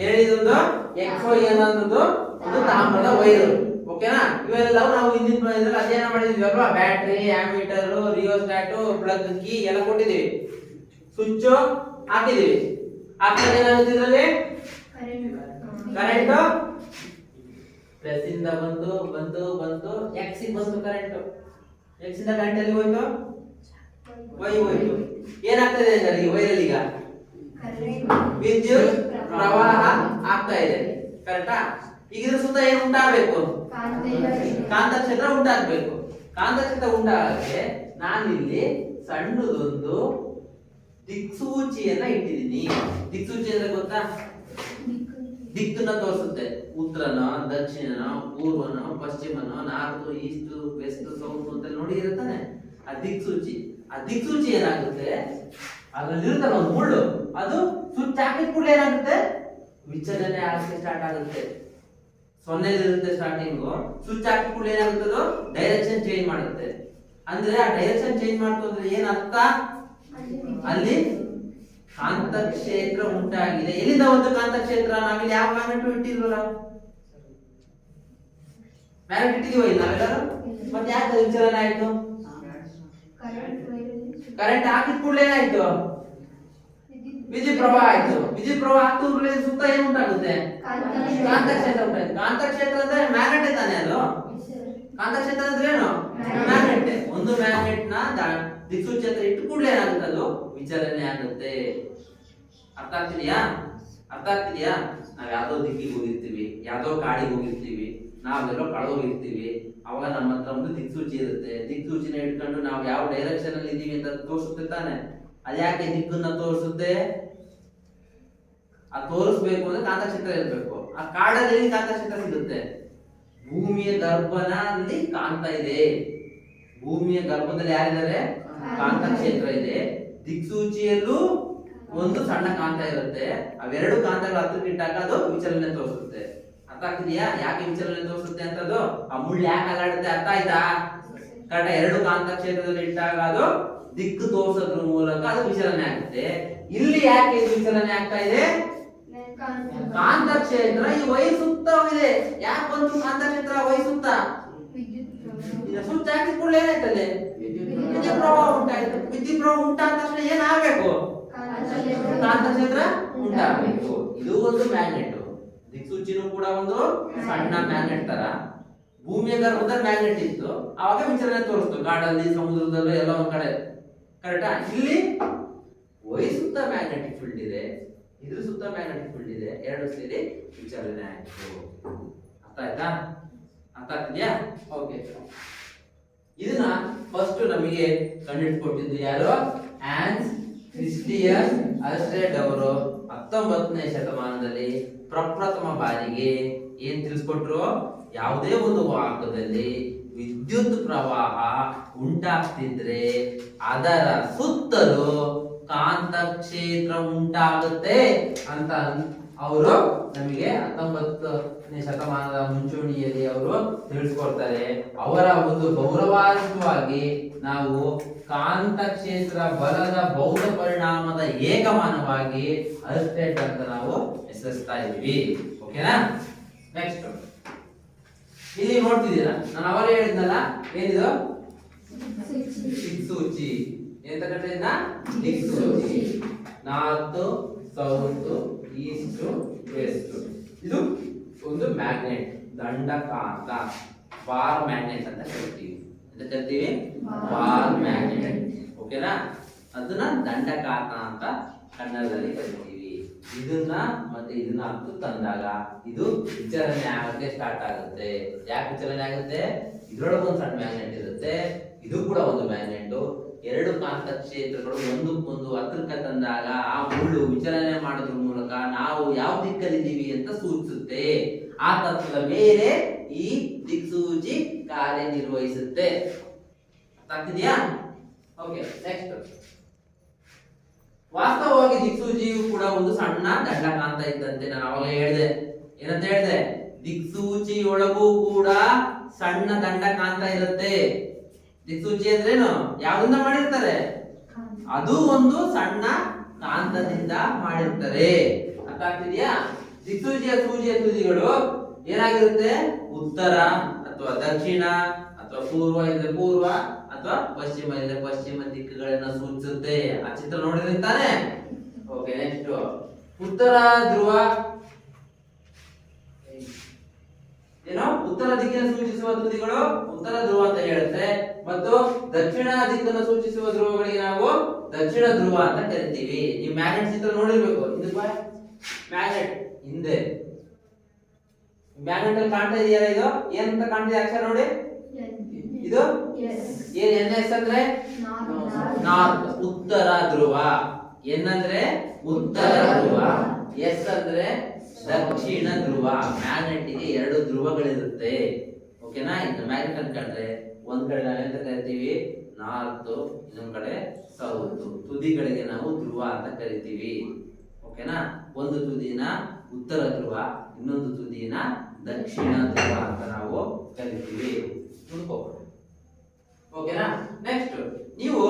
ಏನಿದೊಂದು ಎಕ್ಸ್ ವೈ ಅನ್ನೋದು ಒಂದು ತಾಮ್ರದ ವೈರು. ಓಕೆನಾ? ಇವೆಲ್ಲವೂ ನಾವು ಹಿಂದಿನ ಅಧ್ಯಯನ ಮಾಡಿದ್ವಿ ಅಲ್ವಾ? Battery, ammeter, rheostat, plug key ಎಲ್ಲ ಕೊಟ್ಟಿದ್ದೀವಿ. ಸ್ವಿಚ್ ಹಾಕಿದೀವಿ. ಹಾಕಿದಾಗ ಏನಾಗುತ್ತೆ? ಇದರಲ್ಲಿ ಕರೆಂಟ್ ಪ್ಲಸ್ ಇಂದ ಬಂತು ಬಂತು ಬಂತು ಎಕ್ಸ್ ಗೆ ಬಂತು ಕರೆಂಟ್. ಎಕ್ಸ್ ಇಂದ ಕರೆಂಟ್ ಎಲ್ಲಿ ಹೋಯ್ತು? ವೈ ಹೋಯ್ತು. ಏನಾಗ್ತದೆ ಅಂದ್ರೆ ಈ ವೈರಲ್ಲಿ ಈಗ ವಿದ್ಯುತ್ ಪ್ರವಾಹ ಆಗ್ತಾ ಇದೆ. ಕರೆಕ್ಟಾ? ಈಗ ಇದ್ರ ಸುತ್ತ ಏನು ಉಂಟಾಗಬೇಕು? ಕಾಂತ ಕ್ಷೇತ್ರ ಉಂಟಾಗಬೇಕು. ಕಾಂತ ಕ್ಷೇತ್ರ ಉಂಟಾಗಕ್ಕೆ ನಾನಿಲ್ಲಿ ಸಣ್ಣದೊಂದು ದಿಕ್ಸೂಚಿಯನ್ನ ಇಟ್ಟಿದ್ದೀನಿ. ದಿಕ್ಸೂಚಿ ಅಂದ್ರೆ ಗೊತ್ತಾ? ದಿಕ್ಕನ್ನ ತೋರಿಸುತ್ತೆ. ಉತ್ತರನ, ದಕ್ಷಿಣನ, ಪೂರ್ವನ, ಪಶ್ಚಿಮನ, ನಾರ್ತ್, ಈಸ್ಟ್, ವೆಸ್ಟ್, ಸೌತ್ ಅಂತ ನೋಡಿ ಇರುತ್ತಾನೆ ಆ ದಿಕ್ಸೂಚಿ. ಆ ದಿಕ್ಸೂಚಿ ಏನಾಗುತ್ತೆ? ಅದ್ರಲ್ಲಿ ಇರುತ್ತಲ್ಲ ಒಂದು ಮುಳ್ಳು, ಅದು ಸ್ವಿಚ್ ಹಾಕಿದ ಕೂಡಲೇ ಏನಾಗುತ್ತೆ? ವಿಚಲನೆ ಆಗಕ್ಕೆ ಸ್ಟಾರ್ಟ್ ಆಗುತ್ತೆ. 0 ಇರುತ್ತೆ ಸ್ಟಾರ್ಟಿಂಗು. ಸ್ವಿಚ್ ಹಾಕಿದ ಕೂಡಲೇ ಏನಾಗುತ್ತೆ? ಡೈರೆಕ್ಷನ್ ಚೇಂಜ್ ಮಾಡುತ್ತೆ. ಅಂದ್ರೆ ಆ ಡೈರೆಕ್ಷನ್ ಚೇಂಜ್ ಮಾಡ್ತು ಅಂದ್ರೆ ಏನ್ ಅರ್ಥ? ಅಲ್ಲಿ ಕಾಂತ ಕ್ಷೇತ್ರ ಉಂಟಾಗಿದೆ. ಎಲ್ಲಿಂದ ಒಂದು ಕಾಂತ ಕ್ಷೇತ್ರ? ನಾವಿಲ್ಲಿ ಯಾವ ಮ್ಯಾಗ್ನೆಟ್ ಇಟ್ಟಿಲ್ವಲ್ಲ? ಮ್ಯಾಗ್ನೆಟ್ ಇಟ್ಟಿದೀವ ಇಲ್ಲ ನಾವೆಲ್ಲರೂ? ಮತ್ತೆ ಯಾಕೆ ವಿಚಲನೆ ಆಯ್ತು? ಕರೆಂಟ್ ಹಾಕಿದ ಕೂಡಲೇ ಏನಾಯ್ತು? ವಿದ್ಯುತ್ ಪ್ರವಾಹ ಆಯ್ತು. ವಿದ್ಯುತ್ ಪ್ರವಾಹ ಆಗ್ತಾ ಸುತ್ತ ಏನು ಉಂಟಾಗುತ್ತೆ? ಕಾಂತ ಕ್ಷೇತ್ರ ಉಂಟಾಯ್ತು. ಕಾಂತ ಕ್ಷೇತ್ರ ಅಂದ್ರೆ ಮ್ಯಾಗ್ನೆಟ್ ತಾನೆ ಅದು. ಕಾಂತ ಕ್ಷೇತ್ರ ಅಂದ್ರೆ ಏನು? ಮ್ಯಾಗ್ನೆಟ್. ಒಂದು ಮ್ಯಾಗ್ನೆಟ್ ನ ದಿಕ್ಸೂಚಿ ಹತ್ರ ಇಟ್ಟು ಕೂಡಲೇ ಏನಾಗುತ್ತೆ? ಅದು ವಿಚಲನೆ ಆಗುತ್ತೆ. ಅರ್ಥ ಆಗ್ತಿದ್ಯಾ? ನಾವ್ ಯಾವ್ದೋ ದಿಕ್ಕಿಗೆ ಹೋಗಿರ್ತೀವಿ, ಯಾವ್ದೋ ಕಾಡಿಗೆ ಹೋಗಿರ್ತೀವಿ, ನಾವೆಲ್ಲೋ ಕಳೋಗಿರ್ತೀವಿ. ಅವಾಗ ನಮ್ಮ ಹತ್ರ ಒಂದು ದಿಕ್ಸೂಚಿ ಇರುತ್ತೆ. ದಿಕ್ಸೂಚಿನ ಇಟ್ಕೊಂಡು ನಾವು ಯಾವ ಡೈರೆಕ್ಷನ್ ಅಲ್ಲಿ ಇದೀವಿ ಅಂತ ತೋರಿಸುತ್ತೆ ತಾನೆ. ಅದ್ಯಾಕೆ ದಿಕ್ಕನ್ನ ತೋರಿಸುತ್ತೆ? ಆ ತೋರಿಸ್ಬೇಕು ಅಂದ್ರೆ ಕಾಂತಕ್ಷೇತ್ರ ಇರ್ಬೇಕು. ಆ ಕಾಡಲ್ಲಿ ಕಾಂತಕ್ಷೇತ್ರ ಸಿಗುತ್ತೆ. ಭೂಮಿಯ ಗರ್ಭನಲ್ಲಿ ಕಾಂತ ಇದೆ. ಭೂಮಿಯ ಗರ್ಭದಲ್ಲಿ ಯಾರಿದ್ದಾರೆ? ಕಾಂತ ಕ್ಷೇತ್ರ ಇದೆ. ದಿಕ್ಸೂಚಿಯಲ್ಲೂ ಒಂದು ಸಣ್ಣ ಕಾಂತ ಇರುತ್ತೆ. ಅವೆರಡು ಕಾಂತಗಳ ಹತ್ರಕ್ಕೆ ಇಟ್ಟಾಗ ಅದು ವಿಚಲನೆ ತೋರಿಸುತ್ತೆ. ಅರ್ಥ ಆಗ್ತಿದೆಯಾ? ಯಾಕೆ ವಿಚಲನೆ ತೋರಿಸುತ್ತೆ ಅಂತದ್ದು? ಆ ಮುಳ್ಳು ಯಾಕೆ ಅಲ್ಲಾಡುತ್ತೆ? ಅರ್ಥ ಆಯ್ತಾ? ಕರೆಕ್ಟ್. ಎರಡು ಕಾಂತ ಕ್ಷೇತ್ರದಲ್ಲಿ ಇಟ್ಟಾಗ ಅದು ದಿಕ್ಕು ತೋರಿಸೋದ್ರ ಮೂಲಕ ಅದು ವಿಚಲನೆ ಆಗುತ್ತೆ. ಇಲ್ಲಿ ಯಾಕೆ ಇದು ವಿಚಲನೆ ಆಗ್ತಾ ಇದೆ? ಕಾಂತ ಕ್ಷೇತ್ರ ಈ ವೈರ್ ಸುತ್ತ ಇದೆ. ಯಾಕೆ ಬಂತು ಕಾಂತ ಕ್ಷೇತ್ರ ವೈರ್ ಸುತ್ತ? ಸ್ವಿಚ್ ಹಾಕಿದ ಕೂಡಲೇ ಏನಾಯ್ತದೆ? ವಿದ್ಯುತ್ ಪ್ರವಾಹ ಉಂಟಾಯ್ತು. ವಿದ್ಯುತ್ ಪ್ರವಾಹ ಉಂಟಾದ ತಕ್ಷಣ ಏನಾಗಬೇಕು? ಕಾಂತ ಕ್ಷೇತ್ರ ಉಂಟಾಗಬೇಕು. ಇದು ಒಂದು ಮ್ಯಾಗ್ನೆಟ್. ದಿಕ್ಸೂಚಿನೂ ಕೂಡ ಒಂದು ಸಣ್ಣ ಮ್ಯಾಗ್ನೆಟ್ ತರ. ಭೂಮಿಯ ಗರ್ಭದಲ್ಲಿ ಮ್ಯಾಗ್ನೆಟ್ ಇತ್ತು, ಅವಾಗ ವಿಚಲನೆ ತೋರಿಸ್ತು. ಕಾಡಲ್ಲಿ, ಸಮುದ್ರದಲ್ಲೂ ಎಲ್ಲ ಒಂದ್ ಕಡೆ. ಕರೆಕ್ಟಾ? ಇಲ್ಲಿ ವೈರ್ ಸುತ್ತ ಮ್ಯಾಗ್ನೆಟಿಕ್ ಫೀಲ್ಡ್ ಇದೆ, ಇದ್ರ ಸುತ್ತ ಮ್ಯಾಗ್ನೆಟಿಕ್ ಫೀಲ್ಡ್ ಇದೆ. ಎರಡು ಸೇರಿ ವಿಚಲನೆ ಆಯ್ತು. ಅರ್ಥ ಆಯ್ತಾ? ಅರ್ಥ ಆಗ್ತಿದ್ಯಾ? ಓಕೆ. ಇದನ್ನ ಫಸ್ಟ್ ನಮಗೆ ಕಂಡುಹಿಡಿದುಕೊಟ್ಟಿದ್ದು ಯಾರು? ಹ್ಯಾನ್ಸ್ ಕ್ರಿಸ್ಟಿಯನ್ ಅಲ್ಸ್ಟೆಡ್ ಅವರು 19ನೇ ಶತಮಾನದಲ್ಲಿ ಪ್ರಪ್ರಥಮ ಬಾರಿಗೆ ಏನ್ ತಿಳಿಸ್ಕೊಟ್ರು? ಯಾವುದೇ ಒಂದು ವಾಹಕದಲ್ಲಿ ವಿದ್ಯುತ್ ಪ್ರವಾಹ ಉಂಟಾಗ್ತಿದ್ರೆ ಅದರ ಸುತ್ತಲೂ ಕಾಂತ ಕ್ಷೇತ್ರ ಉಂಟಾಗುತ್ತೆ ಅಂತ ಅವರು ನಮಗೆ 19ನೇ ಶತಮಾನದ ಮುಂಚೂಣಿಯಲ್ಲಿ ಅವರು ತಿಳಿಸ್ಕೊಡ್ತಾರೆ. ಅವರ ಒಂದು ಗೌರವಾರ್ಥವಾಗಿ ನಾವು ಕಾಂತ ಕ್ಷೇತ್ರ ಬಲದ ಭೌತ ಪರಿಣಾಮದ ಏಕಮಾನವಾಗಿ ಅಲ್ಸ್ಟೆಡ್ ಅಂತ ನಾವು ಹೆಸರಿಸ್ತಾ ಇದೀವಿ. ಓಕೆನಾ? ನೆಕ್ಸ್ಟ್ ಇಲ್ಲಿ ನೋಡ್ತಿದ್ದೀರಾ, ನಾನು ಅವರೇ ಹೇಳಿದ್ನಲ್ಲ, ಏನಿದು ದಿಕ್ಸೂಚಿ ಎಂತ ಕಟ್ಟಿದ್ನ? ದಿಕ್ಸೂಚಿ. North, south, east, west. ಇದು ಒಂದು ಮ್ಯಾಗ್ನೆಟ್, ದಂಡಕಾಂತ, ಬಾರ್ ಮ್ಯಾಗ್ನೆಟ್ ಅಂತ ಕರಿತೀವಿ. ಅಂತ ಕರಿತೀವಿ ಬಾರ್ ಮ್ಯಾಗ್ನೆಟ್. ಓಕೆನಾ? ಅದನ್ನ ದಂಡಕಾಂತ ಅಂತ ಕನ್ನಡದಲ್ಲಿ ಕರಿತೀವಿ. ಇದನ್ನ ಮತ್ತೆ ಇದನ್ನ ಹತ್ತು ತಂದಾಗ ಇದು ವಿಚಲನೆ ಆಗಕ್ಕೆ ಸ್ಟಾರ್ಟ್ ಆಗುತ್ತೆ. ಯಾಕೆ ವಿಚಲನೆ ಆಗುತ್ತೆ? ಇದ್ರೊಳಗೆ ಒಂದು ಸಣ್ಣ ಮ್ಯಾಗ್ನೆಟ್ ಇರುತ್ತೆ, ಇದು ಕೂಡ ಒಂದು ಮ್ಯಾಗ್ನೆಟ್. ಎರಡು ಕಾಂತ ಕ್ಷೇತ್ರಗಳು ಒಂದಕ್ಕೊಂದು ಹತ್ರಕ್ಕೆ ತಂದಾಗ ಆ ಮುಳ್ಳು ವಿಚಲನೆ ಮಾಡೋದ್ರ ಮೂಲಕ ನಾವು ಯಾವ ದಿಕ್ಕಲ್ಲಿದ್ದೀವಿ ಅಂತ ಸೂಚಿಸುತ್ತೆ. ಆ ತತ್ವದ ಮೇಲೆ ಈ ದಿಕ್ಸೂಚಿ ಕಾರ್ಯನಿರ್ವಹಿಸುತ್ತೆ. ಆಗ್ತಿದ್ಯಾ? Okay, next. ವಾಸ್ತವವಾಗಿ ದಿಕ್ಸೂಚಿಯು ಕೂಡ ಒಂದು ಸಣ್ಣ ದಂಡಕಾಂತ ಇದ್ದಂತೆ. ನಾನು ಅವಾಗಲೇ ಹೇಳಿದೆ, ಏನಂತ ಹೇಳಿದೆ? ದಿಕ್ಸೂಚಿಯೊಳಗೂ ಕೂಡ ಸಣ್ಣ ದಂಡಕಾಂತ ಇರುತ್ತೆ. ದಿಕ್ಸೂಚಿ ಅಂದ್ರೇನು? ಯಾವ್ದನ್ನ ಮಾಡಿರ್ತಾರೆ? ಅದು ಒಂದು ಸಣ್ಣ ಕಾಂತದಿಂದ ಮಾಡಿರ್ತಾರೆ. ಅರ್ಥ ಆಗ್ತಿದ್ಯಾ? ದಿಕ್ಸೂಚಿಯ ಸೂಜಿಯ ತುದಿಗಳು ಏನಾಗಿರುತ್ತೆ? ಉತ್ತರ ಅಥವಾ ದಕ್ಷಿಣ ಅಥವಾ ಪೂರ್ವ ಇದ್ರೆ ಪೂರ್ವ ಅಥವಾ ಪಶ್ಚಿಮ ಇದ್ರೆ ಪಶ್ಚಿಮ ದಿಕ್ಕುಗಳನ್ನ ಸೂಚಿಸುತ್ತೆ. ಆ ಚಿತ್ರ ನೋಡಿದ್ರೆ ತಾನೆ? Okay, next. ಉತ್ತರ ಧ್ರುವ ಏನೋ ಉತ್ತರ ದಿಕ್ಕನ್ನು ಸೂಚಿಸುವ ತುದಿಗಳು ಉತ್ತರ ಧ್ರುವ ಅಂತ ಹೇಳುತ್ತೆ, ಮತ್ತು ದಕ್ಷಿಣ ದಿಕ್ಕನ್ನು ಸೂಚಿಸುವ ಧ್ರುವಗಳಿಗೆ ನಾವು ದಕ್ಷಿಣ ಧ್ರುವ ಅಂತ ಕರಿತೀವಿ. ನೀವು ಮ್ಯಾಗ್ನೆಟ್ ಚಿತ್ರ ನೋಡಿರ್ಬೇಕು. ಇದು ಮ್ಯಾಗ್ನೆಟ್ ಹಿಂದೆ ಮ್ಯಾಗ್ನೆಟ್ ಅಲ್ಲಿ ಕಾಣ್ತಾ ಇದೆಯಲ್ಲ, ಇದು ಏನಂತ ಕಾಣ್ತಿದೆ ಅಕ್ಷರ ನೋಡಿ? ಇದು ಏನ್? ಎನ್ ಎಸ್ ಅಂದ್ರೆ ನಾರ್ತ್, ಉತ್ತರ ಧ್ರುವ. ಎನ್ ಅಂದ್ರೆ ಉತ್ತರ ಧ್ರುವ, ಎಸ್ ಅಂದ್ರೆ ದಕ್ಷಿಣ ಧ್ರುವ. ಮ್ಯಾಗ್ನೆಟ್ ಗೆ ಎರಡು ಧ್ರುವಗಳಿರುತ್ತೆ. ಓಕೆನಾ? ಇದು ಮ್ಯಾಗ್ನೆಟ್ ಅನ್ಕೊಂಡ್ರೆ ಒಂದ್ ಕಡೆ ನಾವೆಂತ ಕರಿತೀವಿ? ನಾರ್ತ್, ಇನ್ನೊಂದ್ ಕಡೆ ಸೌತ್. ತುದಿಗಳಿಗೆ ನಾವು ಧ್ರುವ ಅಂತ ಕರಿತೀವಿ. ಓಕೆನಾ? ಒಂದು ತುದಿನ ಉತ್ತರ ಧ್ರುವ, ಇನ್ನೊಂದು ತುದಿನ ದಕ್ಷಿಣ ಧ್ರುವ ಅಂತ ನಾವು ಕರಿತೀವಿ. ಓಕೆನಾ? ನೆಕ್ಸ್ಟ್, ನೀವು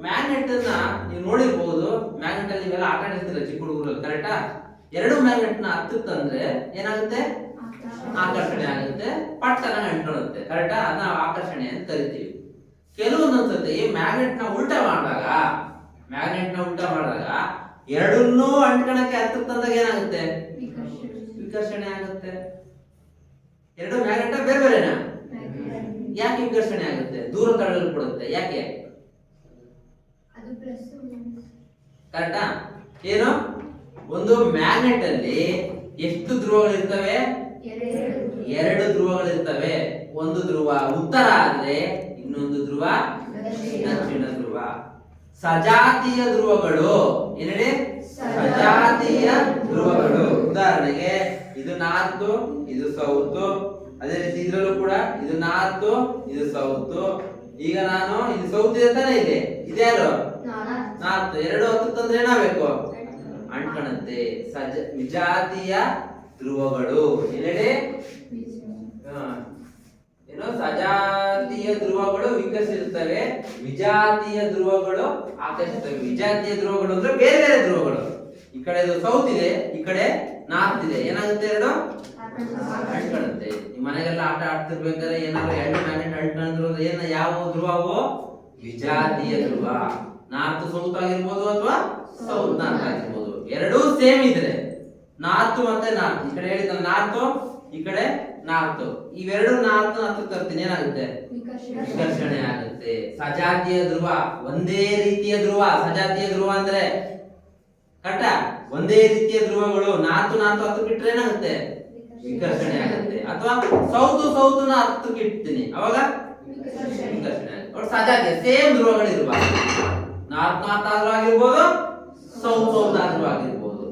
ಮ್ಯಾಗ್ನೆಟ್ ಅನ್ನ ನೀವು ನೋಡಿರ್ಬಹುದು. ಮ್ಯಾಗ್ನೆಟ್ ಅಲ್ಲಿ ನೀವೆಲ್ಲ ಆಟ ಆಡಿರ್ತೀರ ಚಿಕ್ಕ ಹುಡುಗರಲ್ಲಿ, ಕರೆಕ್ಟಾ? ಎರಡು ಮ್ಯಾಗ್ನೆಟ್ ನ ಹತ್ತಕ್ಕೆ ತಂದ್ರೆ ಏನಾಗುತ್ತೆ? ಆಕರ್ಷಣೆ ಆಗುತ್ತೆ, ಪಟ್ಟನ ಅಂಟ್ಕೊಳ್ಳುತ್ತೆ, ಕರೆಕ್ಟಾ? ಅದನ್ನ ಆಕರ್ಷಣೆ ಅಂತ ಕರಿತೀವಿ. ಕೆಲವೊಂದೊಂದ್ಸತಿ ಮ್ಯಾಗ್ನೆಟ್ ನ ಉಲ್ಟಾ ಮಾಡಿದಾಗ ಎರಡನ್ನೂ ಅಂಟ್ಕೊಳಕ್ಕೆ ಹತ್ತಕ್ಕೆ ತಂದಾಗ ಏನಾಗುತ್ತೆ? ವಿಕರ್ಷಣೆ ಆಗುತ್ತೆ. ಎರಡು ಮ್ಯಾಗ್ನೆಟ್ ಬೇರೆ ಬೇರೆನಾ? ಯಾಕೆ ವಿಕರ್ಷಣೆ ಆಗುತ್ತೆ? ದೂರ ತಳ್ಳಲ್ಪಡುತ್ತೆ. ಯಾಕೆ? ಕರೆಕ್ಟಾ? ಏನು? ಒಂದು ಮ್ಯಾಗ್ನೆಟ್ ಅಲ್ಲಿ ಎಷ್ಟು ಧ್ರುವಗಳಿರ್ತವೆ? ಎರಡು ಧ್ರುವಗಳಿರ್ತವೆ. ಒಂದು ಧ್ರುವ ಉತ್ತರ ಆದ್ರೆ ಇನ್ನೊಂದು ಧ್ರುವ ದಕ್ಷಿಣ ಧ್ರುವ. ಸಜಾತೀಯ ಧ್ರುವಗಳು ಏನೇಳಿ? ಸಜಾತೀಯ ಧ್ರುವಗಳು. ಉದಾಹರಣೆಗೆ ಇದು ನಾರ್ತ್, ಇದು ಸೌತ್. ಅದೇ ರೀತಿ ಇದ್ರಲ್ಲೂ ಕೂಡ ಇದು ನಾರ್ತ್, ಇದು ಸೌತ್. ಈಗ ನಾನು ಇದು ಸೌತ್ ಇದೆ ತಾನೇ, ಇದೆ ಇದ್ಯಾರು? ನಾರ್ತ್. ಎರಡು ಹತ್ತು ತಂದ್ರೆ ಏನಾಗಬೇಕು? ಅಂಟ್ಕಣಂತೆ. ವಿಜಾತೀಯ ಧ್ರುವಗಳು ಏನೇಳಿ? ಏನು? ಸಜಾತೀಯ ಧ್ರುವಗಳು ವಿಕಸಿಸುತ್ತವೆ, ವಿಜಾತೀಯ ಧ್ರುವಗಳು ಆಕರ್ಷಿಸುತ್ತವೆ. ವಿಜಾತೀಯ ಧ್ರುವಗಳು ಅಂದ್ರೆ ಬೇರೆ ಬೇರೆ ಧ್ರುವಗಳು. ಈ ಕಡೆ ಸೌತ್ ಇದೆ, ಈ ಕಡೆ ನಾರ್ತ್ ಇದೆ. ಏನಾಗುತ್ತೆ? ಎರಡು ಅಂಟ್ಕೊಳ್ಳುತ್ತೆ. ನಿಮ್ಮ ಮನೆಗೆಲ್ಲ ಆಟ ಆಡ್ತಿರ್ಬೇಕಾದ್ರೆ ಏನಾದ್ರು ಎರಡು ಮ್ಯಾಗ್ನೆಟ್ ಅಂಟ್ಕೊಂಡಿರೋದು ಏನ? ಯಾವ ಧ್ರುವ ಅವು? ವಿಜಾತೀಯ ಧ್ರುವ. ನಾರ್ತ್ ಸೌತ್ ಆಗಿರ್ಬೋದು ಅಥವಾ ಸೌತ್ ನಾರ್ತ್ ಆಗಿರ್ಬೋದು. ಎರಡೂ ಸೇಮ್ ಇದ್ರೆ ನಾರ್ತ್ ಮತ್ತೆ ನಾರ್ತ್, ಈ ಕಡೆ ಹೇಳಿದ ನಾರ್ತ್, ಈ ಕಡೆ ನಾರ್ತ್, ಇವೆರಡು ನಾರ್ತ್ ಹತ್ರ ತರ್ತೀನಿ, ಏನಾಗುತ್ತೆ? ವಿಕರ್ಷಣೆ ಆಗುತ್ತೆ. ಸಜಾತೀಯ ಧ್ರುವ ಒಂದೇ ರೀತಿಯ ಧ್ರುವ. ಸಜಾತೀಯ ಧ್ರುವ ಅಂದ್ರೆ ಕರೆಕ್ಟ? ಒಂದೇ ರೀತಿಯ ಧ್ರುವಗಳು ನಾರ್ತ್ ಹತ್ತಕ್ಕೆ ಇಟ್ರೆ ಏನಾಗುತ್ತೆ? ವಿಕರ್ಷಣೆ ಆಗುತ್ತೆ. ಅಥವಾ ಸೌತ್ ನ ಹತ್ತಕ್ಕೆ ಇಡ್ತೀನಿ, ಅವಾಗ ವಿಕರ್ಷಣೆ ಆಗುತ್ತೆ. ಸಜಾತೀಯ ಸೇಮ್ ಧ್ರುವಗಳಿರುವ ನಾರ್ತ್ ಆದ್ರೂ ಆಗಿರ್ಬೋದು, ಸೌತ್ ಆದ್ರೂ ಆಗಿರ್ಬೋದು.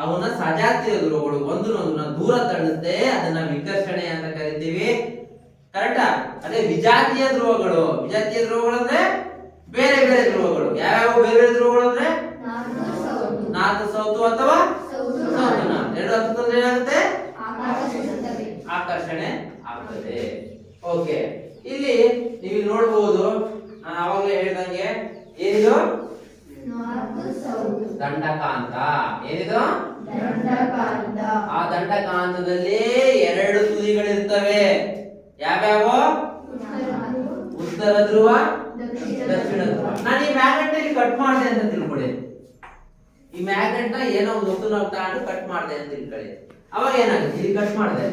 ಅವನ್ನ ಸಜಾತೀಯ ಧ್ರುವಗಳು ಒಂದನ್ನೊಂದನ್ನ ದೂರ ತಳ್ಳುತ್ತೆ, ಅದನ್ನ ವಿಕರ್ಷಣೆ ಅಂತ ಕರಿತೀವಿ. ಕರೆಕ್ಟಾ? ಅದೇ ವಿಜಾತೀಯ ಧ್ರುವಗಳು ಅಂದ್ರೆ ಬೇರೆ ಬೇರೆ ಧ್ರುವಗಳು. ಯಾವ್ಯಾವ ಬೇರೆ ಬೇರೆ ಧ್ರುವಗಳು ಅಂದ್ರೆ ನಾರ್ತ್ ಸೌತ್ ಅಥವಾ ಸೌತ್ ನಾರ್ತ್. ಎರಡು ಹತ್ತುತ್ತಂದ್ರೆ ಏನಾಗುತ್ತೆ? ಆಕರ್ಷಣೆ ಆಗ್ತದೆ. ಓಕೆ, ಇಲ್ಲಿ ನೀವು ನೋಡಬಹುದು, ನಾನು ಅವಾಗಲೇ ಹೇಳಿದಂಗೆ ಏನಿದು ದಂಡಕಾಂತ. ಏನಿದು ದಂಡಕಾಂತ. ಆ ದಂಡಕಾಂತದಲ್ಲಿ ಎರಡು ತುದಿಗಳಿರ್ತವೆ. ಯಾವ್ಯಾವ? ಉತ್ತರ ಧ್ರುವ, ದಕ್ಷಿಣ ಧ್ರುವ. ನಾನು ಈ ಮ್ಯಾಗ್ನೆಟ್ ಇಲ್ಲಿ ಕಟ್ ಮಾಡಿದೆ ಅಂತ ತಿಳ್ಕೊಳ್ಳಿ. ಈ ಮ್ಯಾಗ್ನೆಟ್ ನ ಏನೋ ಒಂದು ವಸ್ತು ನಾವು ತಗೊಂಡು ಕಟ್ ಮಾಡಿದೆ ಅಂತ ತಿಳ್ಕೊಳ್ಳಿ. ಅವಾಗ ಏನಾಗುತ್ತೆ? ಇಲ್ಲಿ ಕಟ್ ಮಾಡಿದೆ,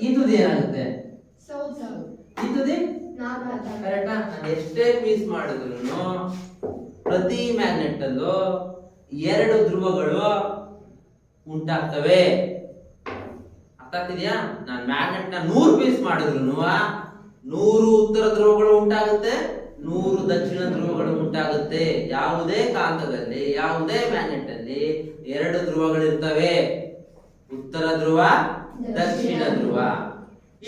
ಈ ತುದಿ ಏನಾಗುತ್ತೆ? ಈ ತುದಿ ಕರೆಕ್ಟಾ? ನಾನು ಎಷ್ಟೇ ಪೀಸ್ ಮಾಡಿದ್ರು ಪ್ರತಿ ಮ್ಯಾಗ್ನೆಟ್ ಅಲ್ಲೂ ಎರಡು ಧ್ರುವಗಳು ಉಂಟಾಗ್ತವೆ. ಅರ್ಥ ಆಗ್ತಿದ್ಯಾ? ನಾನು ಮ್ಯಾಗ್ನೆಟ್ ನ 100 ಪೀಸ್ ಮಾಡಿದ್ರು 100 ಉತ್ತರ ಧ್ರುವಗಳು ಉಂಟಾಗುತ್ತೆ, 100 ದಕ್ಷಿಣ ಧ್ರುವಗಳು ಉಂಟಾಗುತ್ತೆ. ಯಾವುದೇ ಕಾಂತದಲ್ಲಿ, ಯಾವುದೇ ಮ್ಯಾಗ್ನೆಟ್ ಅಲ್ಲಿ ಎರಡು ಧ್ರುವಗಳಿರ್ತವೆ, ಉತ್ತರ ಧ್ರುವ, ದಕ್ಷಿಣ ಧ್ರುವ.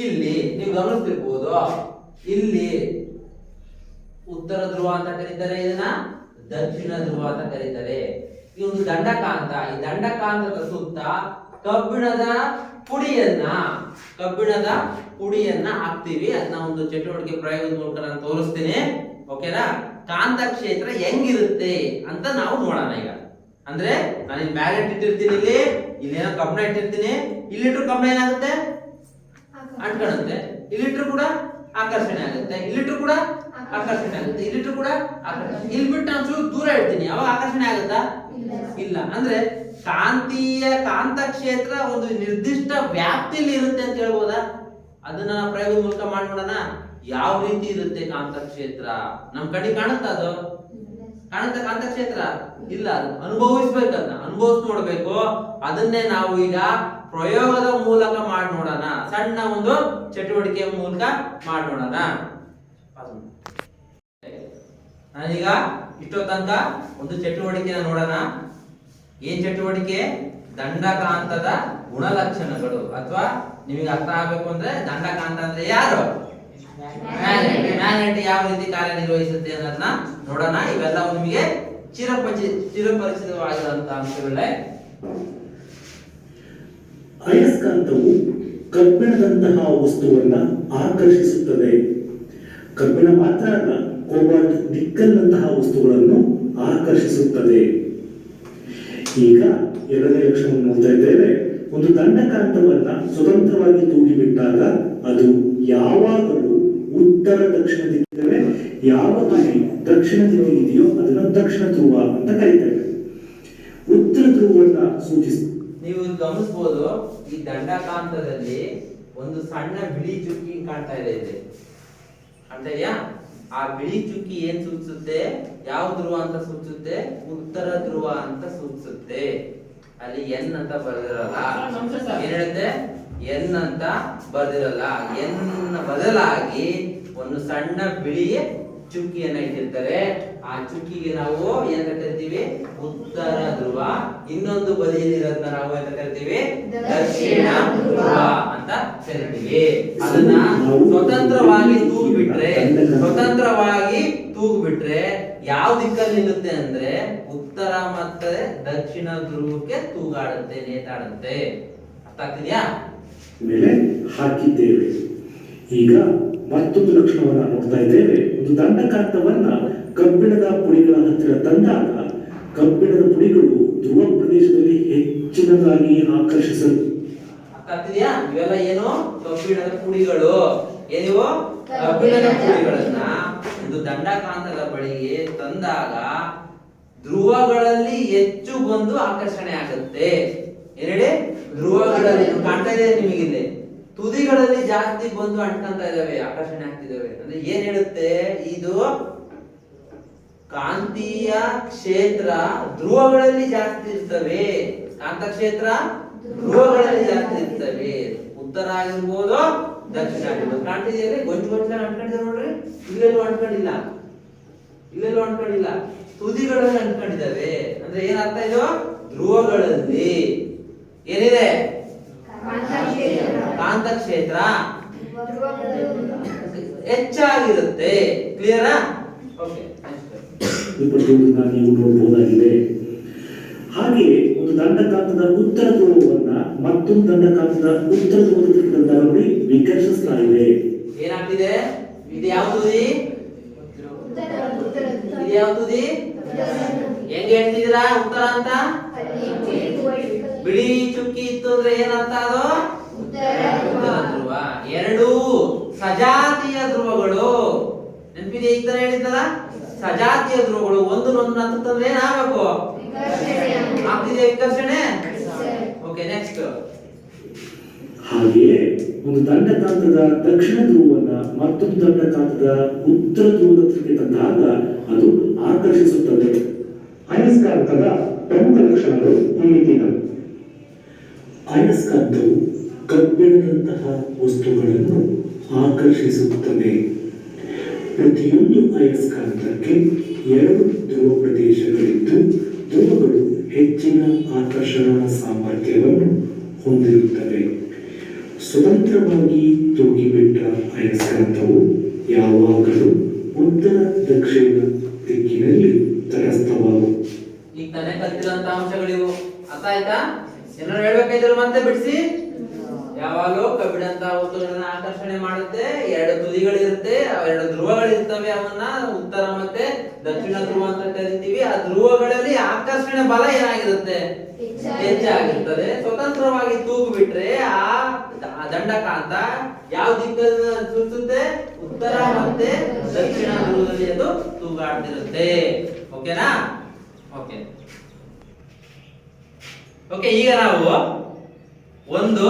ಇಲ್ಲಿ ನೀವು ಗಮನಿಸ್ತಿರ್ಬೋದು, ಇಲ್ಲಿ ಉತ್ತರ ಧ್ರುವ ಅಂತ ಕರೀತಾರೆ, ಇದನ್ನ ದಕ್ಷಿಣ ಧ್ರುವ ಅಂತ ಕರೀತಾರೆ. ಈ ಒಂದು ದಂಡಕಾಂತ, ಈ ದಂಡಕಾಂತದ ಸುತ್ತ ಕಬ್ಬಿಣದ ಪುಡಿಯನ್ನ ಹಾಕ್ತಿವಿ. ಅದನ್ನ ಒಂದು ಚಟುವಟಿಕೆ ಪ್ರಯೋಗದ ಮೂಲಕ ನಾನು ತೋರಿಸ್ತೀನಿ. ಓಕೆನಾ? ಕಾಂತ ಕ್ಷೇತ್ರ ಹೆಂಗಿರುತ್ತೆ ಅಂತ ನಾವು ನೋಡೋಣ ಈಗ. ಅಂದ್ರೆ ನಾನು ಇಲ್ಲಿ ಮ್ಯಾಗ್ನೆಟ್ ಇಟ್ಟಿರ್ತೀನಿ, ಇಲ್ಲೇನೋ ಕಬ್ಬಿಣ ಇಟ್ಟಿರ್ತೀನಿ, ಇಲ್ಲಿಟ್ರು ಕಬ್ಬಿಣ ಏನಾಗುತ್ತೆ? ಅಂಟ್ಕೊಳ್ಳುತ್ತೆ. ಇಲ್ಲಿಟ್ರು ಕೂಡ ಆಕರ್ಷಣೆ ಆಗುತ್ತೆ, ಇಲ್ಲಿಟ್ರು ಕೂಡ ಆಕರ್ಷಣೆ ಆಗುತ್ತೆ, ಇಲ್ಲಿಟ್ರು ಕೂಡ ಆಕರ್ಷಣೆ. ಇಲ್ಲಿ ಬಿಟ್ಟು ನಾನು ಚೂರು ದೂರ ಇಡ್ತೀನಿ, ಅವಾಗ ಆಕರ್ಷಣೆ ಆಗುತ್ತಾ? ಇಲ್ಲ. ಅಂದ್ರೆ ಕಾಂತ ಕ್ಷೇತ್ರ ಒಂದು ನಿರ್ದಿಷ್ಟ ವ್ಯಾಪ್ತಿಯಲ್ಲಿ ಇರುತ್ತೆ ಅಂತ ಹೇಳ್ಬೋದಾ? ಅದನ್ನ ಪ್ರಯೋಗದ ಮೂಲಕ ಮಾಡೋಣ. ಯಾವ ರೀತಿ ಇರುತ್ತೆ ಕಾಂತ ಕ್ಷೇತ್ರ? ನಮ್ ಕಡೆ ಕಾಣುತ್ತಾ? ಅದು ಕಾಣುತ್ತೆ ಕಾಂತ ಕ್ಷೇತ್ರ? ಇಲ್ಲ. ಅದು ಅನುಭವಿಸ್ಬೇಕನ್ನ ಅನುಭವಿಸ್ ನೋಡ್ಬೇಕು. ಅದನ್ನೇ ನಾವು ಈಗ ಪ್ರಯೋಗದ ಮೂಲಕ ಮಾಡಿ ನೋಡೋಣ. ಸಣ್ಣ ಒಂದು ಚಟುವಟಿಕೆಯ ಮೂಲಕ ಮಾಡಿ ನೋಡೋಣ. ನಾನೀಗ ಇಷ್ಟೋ ತನಕ ಒಂದು ಚಟುವಟಿಕೆನ ನೋಡೋಣ. ಏನ್ ಚಟುವಟಿಕೆ? ದಂಡಕಾಂತದ ಗುಣಲಕ್ಷಣಗಳು. ಅಥವಾ ನಿಮಗೆ ಅರ್ಥ ಆಗ್ಬೇಕು ಅಂದ್ರೆ ದಂಡಕಾಂತ ಅಂದ್ರೆ ಯಾರು? ಮ್ಯಾಗ್ನೆಟ್ ಯಾವ ರೀತಿ ಕಾರ್ಯನಿರ್ವಹಿಸುತ್ತೆ ಅನ್ನೋದನ್ನ ನೋಡೋಣ. ಇವೆಲ್ಲವೂ ನಿಮಗೆ ಚಿರಪರಿಚಿತವಾಗಿರುವಂತಹ ಅಂಶಗಳೇ. ಅಯಸ್ಕಾಂತವು ಕಬ್ಬಿಣದಂತಹ ವಸ್ತುವನ್ನ ಆಕರ್ಷಿಸುತ್ತದೆ. ಕಬ್ಬಿಣ ಮಾತ್ರ ಅಲ್ಲ, ಕೋಬಾಲ್ಟ್ ನಿಕ್ಕಲ್ನಂತಹ ವಸ್ತುಗಳನ್ನು ಆಕರ್ಷಿಸುತ್ತದೆ. ಈಗ ಎರಡನೇ ಲಕ್ಷಣವನ್ನು ನೋಡ್ತಾ ಇದ್ದೇವೆ. ಒಂದು ದಂಡಕಾಂತವನ್ನ ಸ್ವತಂತ್ರವಾಗಿ ತೂಗಿಬಿಟ್ಟಾಗ ಅದು ಯಾವಾಗಲೂ ಉತ್ತರ ದಕ್ಷಿಣ ದಿಕ್ಕಿದೆ. ಯಾವ ತುದಿ ದಕ್ಷಿಣ ದಿಕ್ಕು ಇದೆಯೋ ಅದನ್ನ ದಕ್ಷಿಣ ಧ್ರುವ ಅಂತ ಕರೀತೇವೆ. ಉತ್ತರ ಧ್ರುವವನ್ನ ಸೂಚಿಸ ನೀವು ಗಮನಿಸಬಹುದು, ಈ ದಂಡಕಾಂತದಲ್ಲಿ ಒಂದು ಸಣ್ಣ ಬಿಳಿ ಚುಕ್ಕಿ ಕಾಣ್ತಾ ಇದೆ. ಇಲ್ಲಿ ಕಾಣ್ತಾ ಇದೆಯಾ? ಆ ಬಿಳಿ ಚುಕ್ಕಿ ಏನ್ ಸೂಚಿಸುತ್ತೆ? ಯಾವ ಧ್ರುವ ಅಂತ ಸೂಚಿಸುತ್ತೆ? ಉತ್ತರ ಧ್ರುವ ಅಂತ ಸೂಚಿಸುತ್ತೆ. ಅಲ್ಲಿ ಎನ್ ಅಂತ ಬರ್ದಿರಲ್ಲ. ಏನ್ ಹೇಳುತ್ತೆ? ಎನ್ ಅಂತ ಬರ್ದಿರಲ್ಲ. ಎನ್ ಬದಲಾಗಿ ಒಂದು ಸಣ್ಣ ಬಿಳಿ ಚುಕ್ಕಿಯನ್ನ ಇಟ್ಟಿರ್ತಾರೆ. ಆ ಚುಕ್ಕಿಗೆ ನಾವು ಏನಂತ ಕರಿತೀವಿ? ಉತ್ತರ ಧ್ರುವ. ಇನ್ನೊಂದು ಬದಿಯಲ್ಲಿ ಇರೋದನ್ನ ನಾವು ಏನಂತ ಕರಿತೀವಿ? ದಕ್ಷಿಣ ಧ್ರುವ ಅಂತ ಕರಿತೀವಿ. ಅದನ್ನ ಸ್ವತಂತ್ರವಾಗಿ ತೂಗ್ಬಿಟ್ರೆ ಯಾವ ದಿಕ್ಕಲ್ಲಿ ನಿಲ್ಲುತ್ತೆ ಅಂದ್ರೆ ಉತ್ತರ ಮತ್ತೆ ದಕ್ಷಿಣ ಧ್ರುವಕ್ಕೆ ತೂಗಾಡುತ್ತೆ, ನೇತಾಡುತ್ತೆ. ಅರ್ಥ ಆಗ್ತಿದ್ಯಾ? ಮೇಲೆ ಹಾಕಿದ್ದೇವೆ. ಈಗ ಮತ್ತೊಂದು ಲಕ್ಷಣವನ್ನ ನೋಡ್ತಾ ಇದ್ದೇವೆ. ಒಂದು ದಂಡಕಾಂತವನ್ನ ಕಬ್ಬಿಣದ ಪುಡಿಗಳ ಹತ್ತಿರ ತಂದಾಗ ಕಬ್ಬಿಣದ ಪುಡಿಗಳು ಧ್ರುವ ಪ್ರದೇಶದಲ್ಲಿ ಹೆಚ್ಚಿನದಾಗಿ ಆಕರ್ಷಿಸಲು. ಅರ್ಥ ಆಗ್ತಿದ್ಯಾ? ಇವೆಲ್ಲ ಏನು? ಕಬ್ಬಿಣದ ಪುಡಿಗಳು. ಏನಿವು? ಕಬ್ಬಿಣದ ಪುಡಿಗಳನ್ನ ಒಂದು ದಂಡಕಾಂತದ ಬಳಿಗೆ ತಂದಾಗ ಧ್ರುವಗಳಲ್ಲಿ ಹೆಚ್ಚು ಬಂದು ಆಕರ್ಷಣೆ ಆಗುತ್ತೆ. ಏನೇಳಿ? ಧ್ರುವಗಳಲ್ಲಿ ಕಾಣ್ತಾ ಇದೆ ನಿಮಗಿಲ್ಲಿ, ತುದಿಗಳಲ್ಲಿ ಜಾಸ್ತಿ ಬಂದು ಅಂಟ್ಕೊಂತ ಇದಾವೆ, ಆಕರ್ಷಣೆ ಆಗ್ತಿದಾವೆ. ಅಂದ್ರೆ ಏನ್ ಹೇಳುತ್ತೆ ಇದು? ಕಾಂತೀಯ ಕ್ಷೇತ್ರ ಧ್ರುವಗಳಲ್ಲಿ ಜಾಸ್ತಿ ಇರ್ತವೆ. ಕಾಂತ ಕ್ಷೇತ್ರ ಧ್ರುವಗಳಲ್ಲಿ ಜಾಸ್ತಿ ಇರ್ತವೆ. ಉತ್ತರ ಆಗಿರ್ಬೋದು, ದಕ್ಷಿಣ ಆಗಿರ್ಬೋದು. ಕಾಣ್ತಿದೆಯಲ್ಲ? ಗೊಂಚು ಅಂಟ್ಕೊಂಡಿದೆ ನೋಡ್ರಿ. ಇಲ್ಲೆಲ್ಲೂ ಅಂಟ್ಕೊಂಡಿಲ್ಲ, ತುದಿಗಳಲ್ಲಿ ಅಂಟ್ಕೊಂಡಿದ್ದಾವೆ. ಅಂದ್ರೆ ಏನರ್ಥ ಇದು? ಧ್ರುವಗಳಲ್ಲಿ ಏನಿದೆ? ಕಾಂತ ಕ್ಷೇತ್ರ ಹೆಚ್ಚಾಗಿರುತ್ತೆ. ಕ್ಲಿಯರಾ? ಓಕೆ, ನೀವು ನೋಡಬಹುದಾಗಿದೆ. ಹಾಗೆಯೇ ಒಂದು ದಂಡಕಾಂತದ ಉತ್ತರ ಧ್ರುವವನ್ನ ಮತ್ತೊಂದು ದಂಡಕಾಂತದ ಉತ್ತರ ಧ್ರುವದ ನೋಡಿ ವಿಕರ್ಷಿಸಲಾಗಿದೆ. ಏನಾಗ್ತಿದೆ? ಇದು ಯಾವ ತುದಿ? ಇದು ಯಾವ ತುದಿ? ಹೆಂಗ್ ಹೇಳ್ತಿದ್ದೀರಾ ಉತ್ತರ ಅಂತ? ಬಿಳಿ ಚುಕ್ಕಿ ಇತ್ತು ಅಂದ್ರೆ ಏನಂತ ಅದು? ಉತ್ತರ ಧ್ರುವ. ಎರಡು ಸಜಾತಿಯ ಧ್ರುವಗಳು ನೆನಪಿದೆ? ಈ ತರ ಹೇಳಿದ್ದಲ್ಲ, ಸಜಾತಿಯ ಧ್ರುವಗಳು ಒಂದನ್ನೊಂದು ಹತ್ತಂದ್ರೆ ಏನಾಗಬೇಕು? ಆಗ್ತಿದೆ ವಿಕರ್ಷಣೆ. Okay, next. ಹಾಗೆಯೇ ಒಂದು ದಂಡಕಾಂತದ ದಕ್ಷಿಣ ಧ್ರುವವನ್ನ ಮತ್ತೊಂದು ದಂಡಕಾಂತದ ಉತ್ತರ ಧ್ರುವದ ಹತ್ರಕ್ಕೆ ತಂದಾಗ ಅದು ಆಕರ್ಷಿಸುತ್ತದೆ. ಅಯಸ್ಕಾಂತದ ಪ್ರಮುಖ ಲಕ್ಷಣಗಳು ಈ ರೀತಿಗಳು. ಅಯಸ್ಕಾಂತವು ಕಬ್ಬಿಣದಂತಹ ವಸ್ತುಗಳನ್ನು ಆಕರ್ಷಿಸುತ್ತದೆ. ಪ್ರತಿಯೊಂದು ಅಯಸ್ಕಾಂತಕ್ಕೆ ಎರಡು ಧ್ರುವ ಪ್ರದೇಶಗಳಿದ್ದು ಧ್ರುವಗಳು ಹೆಚ್ಚಿನ ಆಕರ್ಷಣಾ ಸಾಮರ್ಥ್ಯವನ್ನು ಹೊಂದಿರುತ್ತವೆ. ಸ್ವತಂತ್ರವಾಗಿ ತೂಗಿಬಿಟ್ಟ ಅಯಸ್ಕಾಂತವು ಯಾವಾಗಲೂ ಉತ್ತರ ದಕ್ಷಿಣ ದಿಕ್ಕಿನಲ್ಲಿ ತಟಸ್ಥವಾಗುತ್ತದೆ. ಈಗ ತಾನೇ ಕಲಿತಿರೋಂತ ಅಂಶಗಳಿವು. ಅರ್ಥ ಆಯ್ತಾ? ಏನಾದ್ರು ಹೇಳ್ಬೇಕಾದ್ರೆ ಮತ್ತೆ ಬಿಡಿಸಿ. ಯಾವಾಗಲೂ ಕಬ್ಬಿಣಂತ ವಸ್ತುಗಳನ್ನ ಆಕರ್ಷಣೆ ಮಾಡುತ್ತೆ. ಎರಡು ತುದಿಗಳಿರುತ್ತೆ, ಎರಡು ಧ್ರುವಗಳಿರ್ತವೆ. ಅವನ್ನ ಉತ್ತರ ಮತ್ತೆ ದಕ್ಷಿಣ ಧ್ರುವ ಅಂತ ಕರಿತೀವಿ. ಆ ಧ್ರುವಗಳಲ್ಲಿ ಆಕರ್ಷಣೆ ಬಲ ಏನಾಗಿರುತ್ತೆ? ಹೆಚ್ಚಾಗಿರ್ತದೆ. ಸ್ವತಂತ್ರವಾಗಿ ತೂಗು ಬಿಟ್ರೆ ಆ ದಂಡಕಾಂತ ಯಾವ ದಿಕ್ಕನ್ನು ಸೂಚಿಸುತ್ತೆ? ಉತ್ತರ ಮತ್ತೆ ದಕ್ಷಿಣ ಧ್ರುವದಲ್ಲಿ ಅದು ತೂಗಾಡ್ತಿರುತ್ತೆ. ಓಕೆನಾ? ಓಕೆ ಓಕೆ ಈಗ ನಾವು ಒಂದು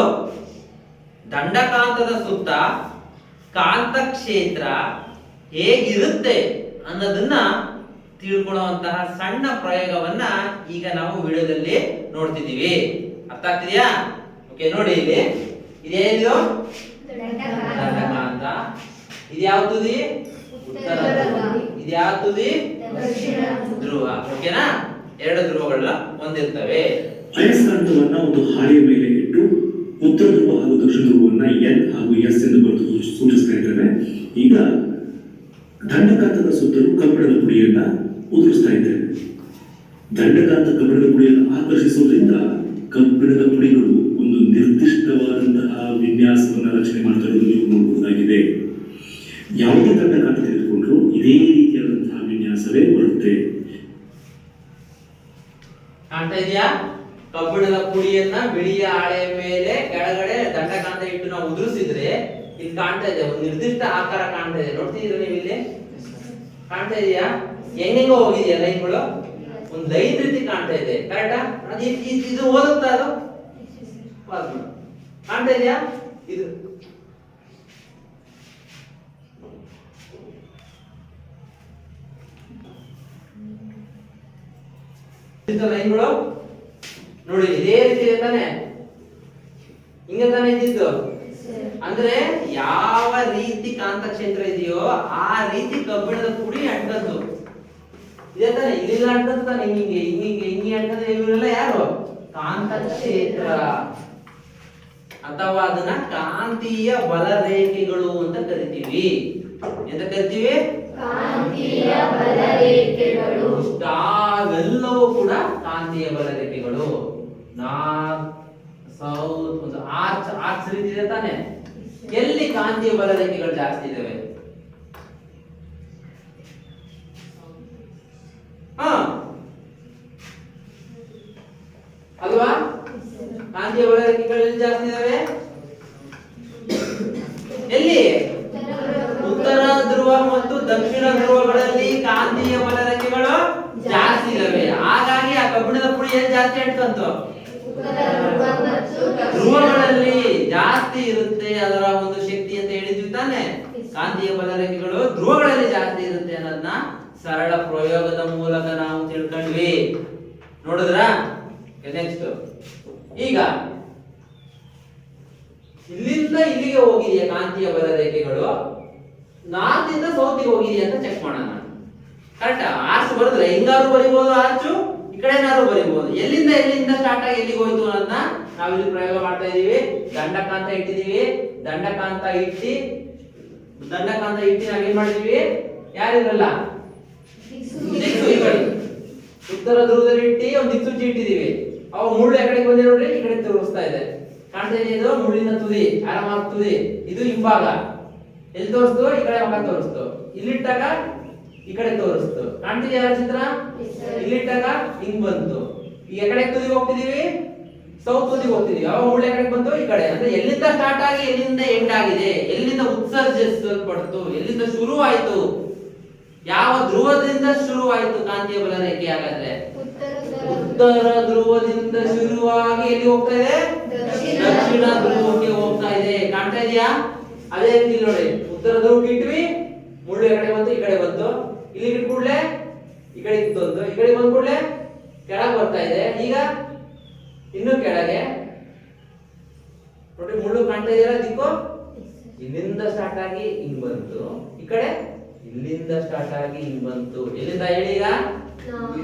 ದಂಡಕಾಂತದ ಸುತ್ತ ಕಾಂತಕ್ಷೇತ್ರ ಹೇಗಿರುತ್ತೆ ಅನ್ನೋದನ್ನ ತಿಳ್ಕೊಳ್ಳುವಂತಹ ಸಣ್ಣ ಪ್ರಯೋಗವನ್ನ ಈಗ ನಾವು ವಿಡಿಯೋದಲ್ಲಿ ನೋಡ್ತಿದ್ದೀವಿ. ಅರ್ಥ ಆಗ್ತಿದೆಯಾ? ಓಕೆ, ನೋಡಿ ಇಲ್ಲಿ ಇದೇನಿದು? ದಂಡಕಾಂತ. ಇದು ಯಾವ ತುದಿ? ಉತ್ತರ ಧ್ರುವ. ಇದು ಯಾವ ತುದಿ? ಧ್ರುವ. ಓಕೆನಾ? ಎರಡು ಧ್ರುವಗಳನ್ನ ಹೊಂದಿರ್ತವೆ. ಅಯಸ್ಕಾಂತವನ್ನ ಒಂದು ಹಾಳೆಯ ಮೇಲೆ ಇಟ್ಟು ಉತ್ತರ ಧ್ರುವ ಹಾಗೂ ದಕ್ಷಿಣ ಧ್ರುವವನ್ನ ಎನ್ ಹಾಗೂ ಎಸ್ ಎಂದು ಬರೆದು ಸೂಚಿಸ್ತಾ ಇದ್ದೇವೆ. ಈಗ ದಂಡಕಾಂತದ ಸುತ್ತಲೂ ಕಬ್ಬಿಣದ ಪುಡಿಯನ್ನ ಉದುರಿಸ್ತಾ ಇದ್ದೇವೆ. ದಂಡಕಾಂತ ಕಬ್ಬಿಣದ ಪುಡಿಯನ್ನು ಆಕರ್ಷಿಸುವುದರಿಂದ ಕಬ್ಬಿಣದ ಪುಡಿಗಳು ಒಂದು ನಿರ್ದಿಷ್ಟವಾದಂತಹ ವಿನ್ಯಾಸವನ್ನು ರಚನೆ ಮಾಡ್ತಾ ಇರೋದು ನೀವು ನೋಡಬಹುದಾಗಿದೆ. ಯಾವುದೇ ದಂಡಕಾಂತ ತೆಗೆದುಕೊಂಡ್ರು ಇದೇ ರೀತಿಯಾದಂತಹ ವಿನ್ಯಾಸವೇ ಬರುತ್ತೆ. ಕಾಣ್ತಾ ಇದೆಯಾ? ಕಬ್ಬಿಣದ ಪುಡಿಯನ್ನ ಬಿಳಿಯ ಹಾಳೆಯ ಮೇಲೆ ಕೆಳಗಡೆ ದಂಡಕಾಂತ ಇಟ್ಟು ನಾವು ಉದುರಿಸಿದ್ರೆ ಇಲ್ಲಿ ಕಾಣ್ತಾ ಇದೆ, ಒಂದು ನಿರ್ದಿಷ್ಟ ಆಕಾರ ಕಾಣ್ತಾ ಇದೆ. ನೋಡ್ತಿದ್ದೀರಾ ನೀವು ಇಲ್ಲಿ? ಕಾಣ್ತಾ ಇದೆಯಾ? ಹೆಂಗೆಂಗೋ ಹೋಗಿದೆಯಾ ಲೈನ್ಗಳು? ಒಂದು ಲೈನ್ ರೀತಿ ಕಾಣ್ತಾ ಇದೆ. ಕರೆಕ್ಟಾ? ಇದು ಓದುತ್ತಾ? ಅದು ಕಾಣ್ತಾ ಇದೆಯಾ? ಇದು ಲೈನ್ಗಳು ನೋಡಿ, ಇದೇ ರೀತಿ ಇದೆ ತಾನೆ? ಹಿಂಗೆ ತಾನೆ ಇದ್ದಿದ್ದು. ಅಂದ್ರೆ ಯಾವ ರೀತಿ ಕಾಂತಕ್ಷೇತ್ರ ಇದೆಯೋ ಆ ರೀತಿ ಕಬ್ಬಿಣದ ಪುಡಿ ಅಂಟದ್ದು ಇದೆ ತಾನೆ? ಇಲ್ಲಿಲ್ಲ ಅಂಟದ್ದು ತಾನೆ? ಹಿಂಗೆ ಹಿಂಗೆ ಹಿಂಗೆ ಅಂಟದ್ದು. ಇವರೆಲ್ಲ ಯಾರು? ಕಾಂತಕ್ಷೇತ್ರ ಅಥವಾ ಅದನ್ನ ಕಾಂತೀಯ ಬಲರೇಖೆಗಳು ಅಂತ ಕರಿತೀವಿ. ಎಂತ ಕರಿತೀವಿ? ಕಾಂತೀಯ ಬಲರೇಖೆಗಳು. ಅವೆಲ್ಲವೂ ಕೂಡ ಕಾಂತೀಯ ಬಲರೇಖೆಗಳು. ನಾರ್ತ್ ಸೌತ್ ಒಂದು ಆರ್ಚ್ ರೀತಿ ಇದೆ ತಾನೆ? ಎಲ್ಲಿ ಕಾಂತೀಯ ಬಲರೇಖೆಗಳು ಜಾಸ್ತಿ ಇದಾವೆ? ಅಲ್ವಾ? ಕಾಂತೀಯ ಬಲರೇಖೆಗಳು ಎಲ್ಲಿ ಜಾಸ್ತಿ ಇದಾವೆ? ಎಲ್ಲಿ? ಉತ್ತರ ಧ್ರುವ ಮತ್ತು ದಕ್ಷಿಣ ಧ್ರುವಗಳಲ್ಲಿ ಕಾಂತೀಯ ಬಲರೇಖೆಗಳು ಜಾಸ್ತಿ ಇದಾವೆ. ಹಾಗಾಗಿ ಆ ಕಬ್ಬಿಣದ ಪುಡಿ ಎಲ್ಲಿ ಜಾಸ್ತಿ ಅಂಟ್ಕಂತು? ಧ್ರುವಗಳಲ್ಲಿ ಜಾಸ್ತಿ ಇರುತ್ತೆ ಅದರ ಒಂದು ಶಕ್ತಿ ಅಂತ ಹೇಳಿದ್ವಿ ತಾನೆ? ಕಾಂತೀಯ ಬಲರೇಖೆಗಳು ಧ್ರುವಗಳಲ್ಲಿ ಜಾಸ್ತಿ ಇರುತ್ತೆ ಅನ್ನೋದನ್ನ ಸರಳ ಪ್ರಯೋಗದ ಮೂಲಕ ನಾವು ತಿಳ್ಕೊಂಡ್ವಿ. ನೋಡಿದ್ರ? ನೆಕ್ಸ್ಟ್, ಈಗ ಇಲ್ಲಿಂದ ಇಲ್ಲಿಗೆ ಹೋಗಿದೆಯಾ ಕಾಂತೀಯ ಬಲರೇಖೆಗಳು? ನಾರ್ತ್ ಇಂದ ಸೌತ್ ಹೋಗಿದೆಯಾ ಅಂತ ಚೆಕ್ ಮಾಡೋಣ. ಕರೆಕ್ಟಾ? ಆರ್ಚ್ ಬರೆದ್ರೆ ಹಿಂಗಾರು ಬರಿಬಹುದು, ಆರ್ಚು ಈ ಕಡೆನಾರು ಬರಿಬಹುದು. ಎಲ್ಲಿಂದ ಸ್ಟಾರ್ಟ್ ಆಗಿ ಎಲ್ಲಿಗೆ ಹೋಯ್ತು ಅನ್ನೋದನ್ನ ನಾವಿಲ್ಲಿ ಪ್ರಯೋಗ ಮಾಡ್ತಾ ಇದೀವಿ. ದಂಡಕಾಂತ ಇಟ್ಟಿದೀವಿ. ದಂಡಕಾಂತ ಇಟ್ಟು ನಾವೇನ್ ಮಾಡಿದೀವಿ? ಯಾರಿರಲ್ಲ, ದಿಕ್ಕು ಈ ಕಡೆ ಉತ್ತರ ಧ್ರುವದಲ್ಲಿ ಇಟ್ಟು ಒಂದು ದಿಕ್ಸೂಚಿ ಇಟ್ಟಿದೀವಿ. ಅವು ಮುಳ್ಳು ಯಾಕಡೆ ಬಂದೆ ನೋಡ್ರಿ, ಈ ಕಡೆ ತೋರಿಸ್ತಾ ಇದೆ. ಕಾಣ್ತಾ ಇದೆ ಇದು ಮುಳ್ಳಿನ ತುದಿ, ಆರಾಮಾಗಿ ತುದಿ. ಇದು ಹಿಂಭಾಗ ಎಲ್ಲಿ ತೋರಿಸ್ತು, ಈ ಕಡೆ ಮಗ ತೋರಿಸ್ತು. ಇಲ್ಲಿಟ್ಟಾಗ ಈ ಕಡೆ ತೋರಿಸ್ತು. ಕಾಣ್ತಿದ್ಯಾ ಚಿತ್ರ? ಇಲ್ಲಿಟ್ಟಾಗ ಹಿಂಗ್ ಬಂತು. ಈಗ ಕಡೆ ತುದಿಗೆ ಹೋಗ್ತಿದೀವಿ, ಸೌತ್ ತುದಿಗೆ ಹೋಗ್ತಿದೀವಿ. ಅವಾಗ ಮುಳ್ಳು ಕಡೆ ಬಂತು ಈ ಕಡೆ. ಅಂದ್ರೆ ಎಲ್ಲಿಂದ ಸ್ಟಾರ್ಟ್ ಆಗಿ ಎಲ್ಲಿಂದ ಎಂಡ್ ಆಗಿದೆ, ಎಲ್ಲಿಂದ ಉತ್ಸರ್ಜಿಸಲ್ಪಡ್ತು, ಎಲ್ಲಿಂದ ಶುರು ಆಯ್ತು, ಯಾವ ಧ್ರುವದಿಂದ ಶುರುವಾಯಿತು ಕಾಂತೀಯ ಬಲ ರೇಖೆ? ಹಾಗಾದ್ರೆ ಉತ್ತರ ಧ್ರುವದಿಂದ ಶುರುವಾಗಿ ಎಲ್ಲಿ ಹೋಗ್ತಾ ಇದೆ? ದಕ್ಷಿಣ ಧ್ರುವಕ್ಕೆ ಹೋಗ್ತಾ ಇದೆ. ಕಾಣ್ತಾ ಇದೆಯಾ? ಅದೇ ರೀತಿ ನೋಡಿ, ಉತ್ತರ ಧ್ರುವಕ್ಕೆ ಇಟ್ವಿ, ಮುಳ್ಳು ಈ ಕಡೆ ಬಂತು, ಈ ಕಡೆ ಬಂತು. ಇಲ್ಲಿ ಇಟ್ ಕೂಡಲೇ ಈ ಕಡೆ ಇತ್ತು, ಈ ಕಡೆ ಬಂದ ಕೂಡಲೇ ಕೆಳಗೆ ಬರ್ತಾ ಇದೆ. ಈಗ ಇನ್ನು ಕೆಳಗೆ ನೋಡಿ, ಮುಳ್ಳು ಕಾಣ್ತಾ ಇದೆಯಲ್ಲ ದಿಕ್ಕು, ಇಲ್ಲಿಂದ ಸ್ಟಾರ್ಟ್ ಆಗಿ ಹಿಂಗ್ ಬಂತು, ಈ ಕಡೆ ಇಲ್ಲಿಂದ ಸ್ಟಾರ್ಟ್ ಆಗಿ ಹಿಂಗ್ ಬಂತು. ಎಲ್ಲಿಂದ ಹೇಳಿ? ಈಗ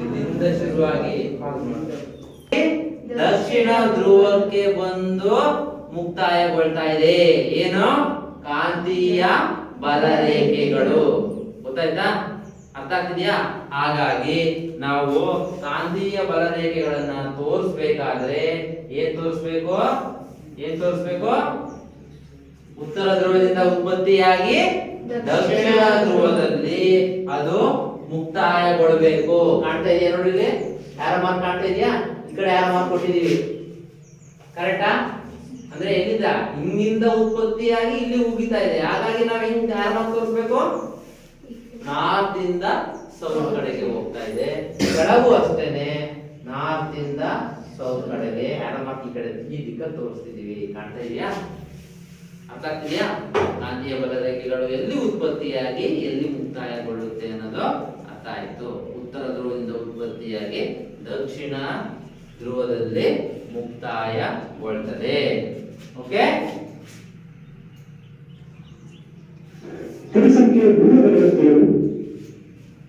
ಇಲ್ಲಿಂದ ಶುರುವಾಗಿ ದಕ್ಷಿಣ ಧ್ರುವಕ್ಕೆ ಬಂದು ಮುಕ್ತಾಯಗೊಳ್ತಾ ಇದೆ. ಏನು? ಕಾಂತೀಯ ಬಲ ರೇಖೆಗಳು. ಗೊತ್ತಾಯ್ತಾ? ಅರ್ಥ ಆಗ್ತಿದ್ಯಾ? ಹಾಗಾಗಿ ನಾವು ಕಾಂತೀಯ ಬಲ ರೇಖೆಗಳನ್ನ ತೋರಿಸ್ಬೇಕಾದ್ರೆ ಏನ್ ತೋರಿಸ್ಬೇಕು? ಉತ್ತರ ಧ್ರುವದಿಂದ ಉತ್ಪತ್ತಿಯಾಗಿ ದಕ್ಷಿಣ ಧ್ರುವದಲ್ಲಿ ಅದು ಮುಕ್ತಾಯಗೊಳ್ಬೇಕು. ಕಾಣ್ತಾ ಇದೆಯಾ ನೋಡಿ, ಇಲ್ಲಿ ಯಾರ ಮಾರ್ಕ್ ಕಾಣ್ತಾ ಇದೆಯಾ? ಈ ಕಡೆ ಯಾರ ಮಾರ್ಕ್ ಕೊಟ್ಟಿದೀವಿ, ಕರೆಕ್ಟಾ? ಅಂದ್ರೆ ಎಲ್ಲಿಂದ? ಹಿಂಗಿಂದ ಉತ್ಪತ್ತಿಯಾಗಿ ಇಲ್ಲಿ ಉಗಿತಾ ಇದೆ. ಹಾಗಾಗಿ ನಾವ್ ಹಿಂಗ್ ಯಾರ ಮಾರ್ಕ್ ತೋರಿಸ್ಬೇಕು? ನಾರ್ತ್ ಇಂದ ಸೌತ್ ಕಡೆಗೆ ಹೋಗ್ತಾ ಇದೆ. ಕೆಳಗೂ ಅಷ್ಟೇನೆ, ನಾರ್ತ್ ಇಂದ ಸೌತ್ ಕಡೆಗೆ ಯಾರ ಮಾರ್ಕ್ ಈ ಕಡೆ ಈ ದಿಕ್ಕ ತೋರಿಸ್ತಿದೀವಿ. ಕಾಣ್ತಾ ಇದೆಯಾ? ಅರ್ಥ ಆಗ್ತಿದೆಯಾ? ಕಾಂತೀಯ ಬಲ ರೇಖೆಗಳು ಎಲ್ಲಿ ಉತ್ಪತ್ತಿಯಾಗಿ ಎಲ್ಲಿ ಮುಕ್ತಾಯಗೊಳ್ಳುತ್ತೆ ಅನ್ನೋದು ಅರ್ಥ ಆಯ್ತು. ಉತ್ತರ ಧ್ರುವದಿಂದ ಉತ್ಪತ್ತಿಯಾಗಿ ದಕ್ಷಿಣ ಧ್ರುವದಲ್ಲಿ ಮುಕ್ತಾಯಗೊಳ್ತದೆ. ಓಕೆ? ಜನಸಂಖ್ಯೆ 3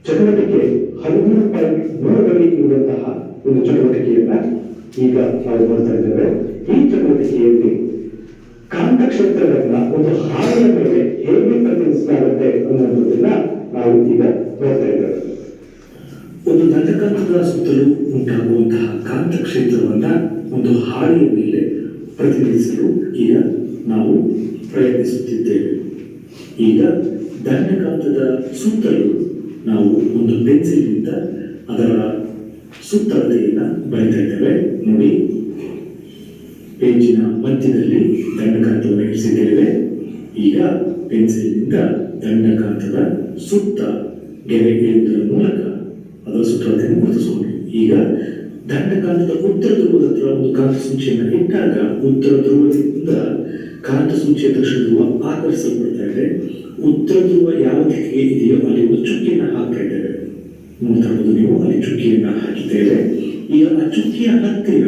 ಚಟುವಟಿಕೆ 13.3ರಲ್ಲಿ ಇರುವಂತಹ ಒಂದು ಚಟುವಟಿಕೆಯನ್ನ ಈಗ ನಾವು ನೋಡ್ತಾ ಇದ್ದೇವೆ. ಈ ಚಟುವಟಿಕೆಯಲ್ಲಿ ಕಾಂತಕ್ಷೇತ್ರಗಳನ್ನ ಒಂದು ಹಾಳೆಯ ಮೇಲೆ ಹೇಗೆ ಪ್ರತಿನಿಧಿಸಲಾಗುತ್ತೆ ಅನ್ನೋದನ್ನ ನಾವು ಈಗ ನೋಡ್ತಾ ಇದ್ದೇವೆ. ಒಂದು ದಂಡಕಾಂತದ ಸುತ್ತಲೂ ಉಂಟಾಗುವಂತಹ ಕಾಂತಕ್ಷೇತ್ರವನ್ನ ಒಂದು ಹಾಳೆಯ ಮೇಲೆ ಪ್ರತಿನಿಧಿಸಲು ಈಗ ನಾವು ಪ್ರಯತ್ನಿಸುತ್ತಿದ್ದೇವೆ. ಈಗ ದಂಡಕಾಂತದ ಸುತ್ತಲೂ ನಾವು ಒಂದು ಪೆನ್ಸಿಲ್ನಿಂದ ಅದರ ಸುತ್ತಳತೆಯನ್ನ ಬರೀತಾ ಇದ್ದೇವೆ. ನೋಡಿ, ಪೇಜಿನ ಮಧ್ಯದಲ್ಲಿ ದಂಡಕಾಂತವನ್ನು ಇರಿಸಿದ್ದೇವೆ. ಈಗ ಪೆನ್ಸಿಲ್ನಿಂದ ದಂಡಕಾಂತದ ಸುತ್ತ ಗೆರೆ ಎಳೆಯುವುದರ ಮೂಲಕ ಅದರ ಸುತ್ತಳತೆಯನ್ನು ಗುರುತಿಸೋಣ. ಈಗ ದಂಡಕಾಂತದ ಉತ್ತರ ಧ್ರುವದ ಹತ್ರ ಒಂದು ಕಾಂತ ಸೂಚಿಯನ್ನು ಇಟ್ಟಾಗ ಉತ್ತರ ಧ್ರುವದಿಂದ ಕಾಂತ ಸೂಚಿಯ ದಕ್ಷಿಣ ಧ್ರುವ ಆಕರ್ಷಿಸಲ್ಪಡ್ತಾ ಇದೆ. ಉತ್ತರ ಧ್ರುವ ಯಾವ ದಿಕ್ಕಿಗೆ ಇದೆಯೋ ಅಲ್ಲಿ ಒಂದು ಚುಕ್ಕಿಯನ್ನು ಹಾಕ್ತಾ ಇದ್ದೇವೆ. ನೋಡ್ತಾ ಇರ್ಬೋದು ನೀವು, ಅಲ್ಲಿ ಚುಕ್ಕಿಯನ್ನ ಹಾಕಿದ್ದೇವೆ. ಈಗ ಆ ಚುಕ್ಕಿಯ ಹತ್ತಿರ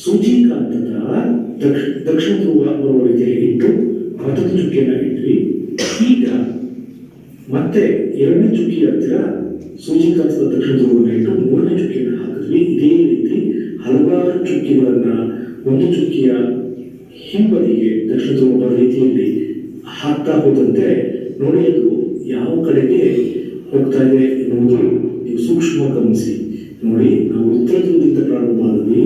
ಸೂಚಿಕಾಂತದ ದಕ್ಷಿಣ ಧ್ರುವ ಬರುವ ರೀತಿಯಲ್ಲಿ ಇಟ್ಟು ಮತ್ತೊಂದು ಚುಕ್ಕಿಯನ್ನ ಇಟ್ವಿ. ಈಗ ಮತ್ತೆ ಎರಡನೇ ಚುಕ್ಕಿಯ ಹತ್ತಿರ ಸೂಚಿಕಾಂತದ ದಕ್ಷಿಣ ಧ್ರುವವನ್ನು ಇಟ್ಟು ಮೂರನೇ ಚುಕ್ಕಿಯನ್ನು ಹಾಕಿದ್ವಿ. ಇದೇ ರೀತಿ ಹಲವಾರು ಚುಕ್ಕಿಗಳನ್ನ ಒಂದು ಚುಕ್ಕಿಯ ಹಿಂಬದಿಗೆ ದಕ್ಷಿಣ ಧ್ರುವ ಬರುವ ರೀತಿಯಲ್ಲಿ ಹಾಕ್ತಾ ಹೋದಂತೆ ನೋಡಿ ಅದು ಯಾವ ಕಡೆಗೆ ಹೋಗ್ತಾ ಇದೆ ಎನ್ನುವುದು ನೀವು ಸೂಕ್ಷ್ಮ ಗಮನಿಸಿ. ನೋಡಿ, ನಾವು ಉತ್ತರ ಧ್ರುವದಿಂದ ಪ್ರಾರಂಭ ಮಾಡಿದ್ವಿ,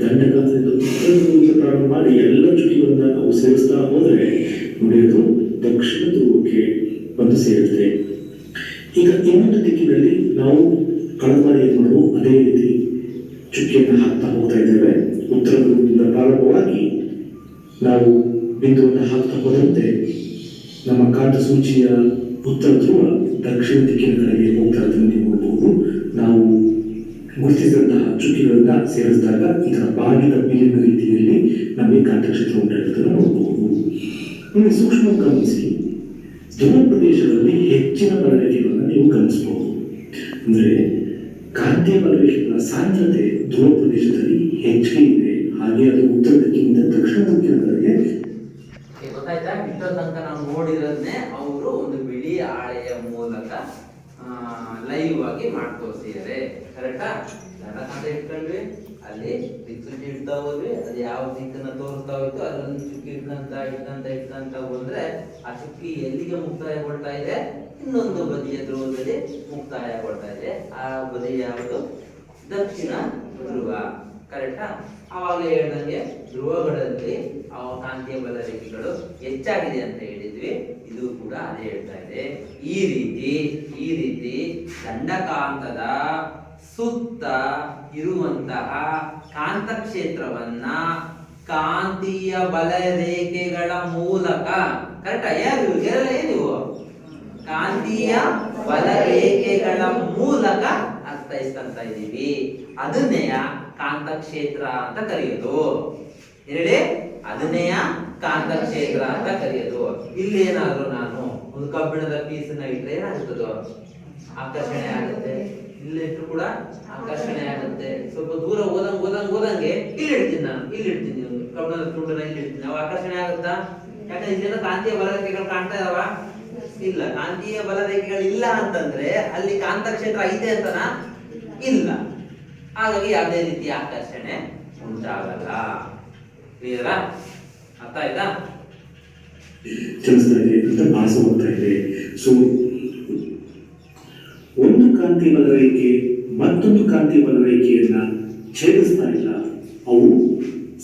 ದಂಡಕಾಂತದಿಂದ ಉತ್ತರ ಧ್ರುವದಿಂದ ಪ್ರಾರಂಭ ಮಾಡಿ ಎಲ್ಲ ಚುಕ್ಕಿಗಳನ್ನ ನಾವು ಸೇರಿಸ್ತಾ ಹೋದ್ರೆ ನೋಡಿ ಅದು ದಕ್ಷಿಣ ಧ್ರುವಕ್ಕೆ ಬಂದು ಸೇರುತ್ತದೆ. ಈಗ ಇನ್ನೊಂದು ದಿಕ್ಕಿನಲ್ಲಿ ನಾವು ಕಳೆದ ಬಾರಿ ಏನ್ ಮಾಡುವ ಅದೇ ರೀತಿ ಚುಕ್ಕಿಯನ್ನು ಹಾಕ್ತಾ ಹೋಗ್ತಾ ಇದ್ದೇವೆ. ಉತ್ತರ ಧ್ರುವದಿಂದ ಪ್ರಾರಂಭವಾಗಿ ನಾವು ಬಿಂದುವನ್ನು ಹಾಕ್ತಾ ಹೋದಂತೆ ನಮ್ಮ ಕಾಂತ ಸೂಚಿಯ ಉತ್ತರ ಧ್ರುವ ದಕ್ಷಿಣ ದಿಕ್ಕಿನ ಕಡೆಗೆ ಹೋಗ್ತಾ ಇರೋದನ್ನು ನೀವು ನೋಡಬಹುದು. ನಾವು ಗುರುತಿಸಿದಂತಹ ಚುಕ್ಕಿಗಳನ್ನ ಸೇರಿಸಿದಾಗ ಇದರ ಬಾಗಿದ ಬಿಲ್ಲಿನ ರೀತಿಯಲ್ಲಿ ನಮಗೆ ಕಾಂತಕ್ಷೇತ್ರ ಉಂಟಾಗಿರುವುದನ್ನು ನೋಡಬಹುದು. ನಿಮಗೆ ಸೂಕ್ಷ್ಮ ಗಮನಿಸಿ, ಧ್ರುವ ಪ್ರದೇಶಗಳಲ್ಲಿ ಹೆಚ್ಚಿನ ಬಲರೇಖೆಗಳನ್ನು ನೀವು ಗಮನಿಸಬಹುದು. ಅಂದ್ರೆ ಕಾಂತೀಯ ಬಲರೇಖೆಗಳ ಸಾಂದ್ರತೆ ಧ್ರುವ ಪ್ರದೇಶದಲ್ಲಿ ಹೆಚ್ಚಿಗೆ ಇದೆ. ಹಾಗೆ ಅದು ಉತ್ತರ ದಿಕ್ಕಿನಿಂದ ದಕ್ಷಿಣ ದಿಕ್ಕಿನ ಕಡೆಗೆ. ಗೊತ್ತಾಯ್ತಾ? ಇಷ್ಟೊಂದು ತನಕ ನಾವು ನೋಡಿರೋದನ್ನೇ ಅವರು ಒಂದು ಬಿಳಿ ಹಾಳೆಯ ಮೂಲಕ ಲೈವ್ ಆಗಿ ಮಾಡಿ ತೋರಿಸಿದ್ದಾರೆ. ಕರೆಕ್ಟಾ? ದಂಡಕಾಂತ ಇಟ್ಕೊಂಡ್ವಿ, ಅಲ್ಲಿ ದಿಕ್ಸೂಚಿ ಇಡ್ತಾ ಹೋದ್ವಿ, ಅದು ಯಾವ ದಿಕ್ಕನ್ನ ತೋರಿಸ್ತಾ ಹೋಯ್ತು ಅದನ್ನು ಚುಕ್ಕಿ ಇಟ್ಕಂತ ಹೋದ್ರೆ ಆ ಚುಕ್ಕಿ ಎಲ್ಲಿಗೆ ಮುಕ್ತಾಯಗೊಳ್ತಾ ಇದೆ, ಇನ್ನೊಂದು ಬದಿಯ ಧ್ರುವದಲ್ಲಿ ಮುಕ್ತಾಯಗೊಳ್ತಾ ಇದೆ. ಆ ಬದಿ ಯಾವುದು? ದಕ್ಷಿಣ ಧ್ರುವ. ಕರೆಕ್ಟಾ? ಆವಾಗಲೇ ಹೇಳ್ದಂಗೆ ಧ್ರುವಗಳಲ್ಲಿ ಕಾಂತೀಯ ಬಲ ರೇಖೆಗಳು ಹೆಚ್ಚಾಗಿದೆ ಅಂತ ಹೇಳಿದ್ವಿ. ಇದು ಕೂಡ ಅದೇ ಹೇಳ್ತಾ ಇದೆ. ಈ ರೀತಿ ದಂಡಕಾಂತದ ಸುತ್ತ ಇರುವಂತಹ ಕಾಂತಕ್ಷೇತ್ರವನ್ನ ಕಾಂತೀಯ ಬಲ ರೇಖೆಗಳ ಮೂಲಕ, ಕರೆಕ್ಟಾ? ಏನಿವು ಕಾಂತೀಯ ಬಲ ರೇಖೆಗಳ ಮೂಲಕ ಅರ್ಥೈಸ್ಕೊಂತ ಇದೀವಿ. ಅದನ್ನೇ ಕಾಂತಕ್ಷೇತ್ರ ಅಂತ ಕರೆಯೋದು. ಹೇಳಿ, ಅದನ್ನೇ ಕಾಂತಕ್ಷೇತ್ರ ಅಂತ ಕರೆಯೋದು. ಇಲ್ಲೇನಾದ್ರೂ ನಾನು ಒಂದು ಕಬ್ಬಿಣದ ಪೀಸನ್ನ ಇಟ್ರೆ ಏನಾಗುತ್ತದೋ ಆಕರ್ಷಣೆ ಆಗುತ್ತೆ, ಇಲ್ಲಿಟ್ಟು ಕೂಡ ಆಕರ್ಷಣೆ ಆಗುತ್ತೆ. ಸ್ವಲ್ಪ ದೂರ ಹೋದಂಗೆ ಇಲ್ಲಿ ಇಡ್ತೀನಿ ಕಬ್ಬಿಣದ ತುಂಡನ್ನ ಇಲ್ಲಿ ಇಡ್ತೀನಿ, ಅವ ಆಕರ್ಷಣೆ ಆಗುತ್ತಾ? ಯಾಕಂದ್ರೆ ಇಲ್ಲೇನೋ ಕಾಂತೀಯ ಬಲ ರೇಖೆಗಳು ಕಾಣ್ತಾ ಇದಾವ? ಇಲ್ಲ. ಕಾಂತೀಯ ಬಲ ರೇಖೆಗಳು ಇಲ್ಲ ಅಂತಂದ್ರೆ ಅಲ್ಲಿ ಕಾಂತಕ್ಷೇತ್ರ ಐತೆ ಅಂತನಾ? ಇಲ್ಲ. ಹಾಗಾಗಿ ಯಾವುದೇ ರೀತಿಯ ಆಕರ್ಷಣೆ ಉಂಟಾಗಲ್ಲ. ಕ್ಲಿಯರಾ? ಅರ್ಥ ಆಯ್ತಾ? ಚಲಿಸ್ತಾ ಇದೆ ಅಂತ ಭಾಸವಾಗ್ತಾ ಇದೆ. ಸೊ ಒಂದು ಕಾಂತಿ ಬಲ ರೇಖೆ ಮತ್ತೊಂದು ಕಾಂತಿ ಬಲ ರೇಖೆಯನ್ನ ಛೇದಿಸ್ತಾ ಇಲ್ಲ, ಅವು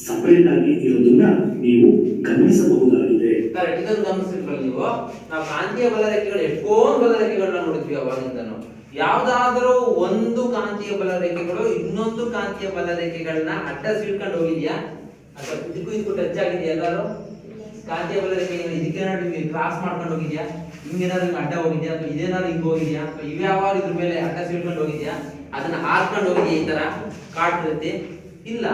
ಸಪರೇಟ್ ಆಗಿ ಇರೋದನ್ನ ನೀವು ಗಮನಿಸಬಹುದಾಗಿದೆ. ಕರೆಕ್ಟ್. ಇದನ್ನು ಗಮನಿಸಿರ್ಬಲ್ಲ ನೀವು. ನಾವು ಕಾಂತೀಯ ಬಲ ರೇಖೆಗಳು ಎಷ್ಟೊಂದು ಬಲ ರೇಖೆಗಳನ್ನ ನೋಡಿದ್ವಿ ಅವಾಗಿಂದನು. ಯಾವ್ದಾದ್ರೂ ಒಂದು ಕಾಂತೀಯ ಬಲ ರೇಖೆಗಳು ಇನ್ನೊಂದು ಕಾಂತೀಯ ಬಲ ರೇಖೆಗಳನ್ನ ಅಡ್ಡ ಸಿಡ್ಕೊಂಡು ಹೋಗಿದ್ಯಾ ಅಥವಾ ಇದಕ್ಕೂ ಟಚ್ ಆಗಿದೆಯಾ? ಎಲ್ಲರೂ ಕಾಂತೀಯ ಬಲ ರೇಖೆ ಇದಕ್ಕೇನಾದ್ರು ಕ್ರಾಸ್ ಮಾಡ್ಕೊಂಡು ಹೋಗಿದ್ಯಾ? ಹಿಂಗೇನಾದ್ರು ಅಡ್ಡ ಹೋಗಿದ್ಯಾ ಅಥವಾ ಇದೇನಾದ್ರು ಹಿಂಗ್ ಹೋಗಿದ್ಯಾ ಅಥವಾ ಇವ್ಯಾವ ಇದ್ರ ಮೇಲೆ ಅಡ್ಡ ಸಿಡ್ಕೊಂಡು ಹೋಗಿದ್ಯಾ? ಅದನ್ನ ಹಾರ್ಕೊಂಡು ಹೋಗಿದ್ಯಾ ಈ ತರ ಕಾಟ್ ರೀತಿ? ಇಲ್ಲ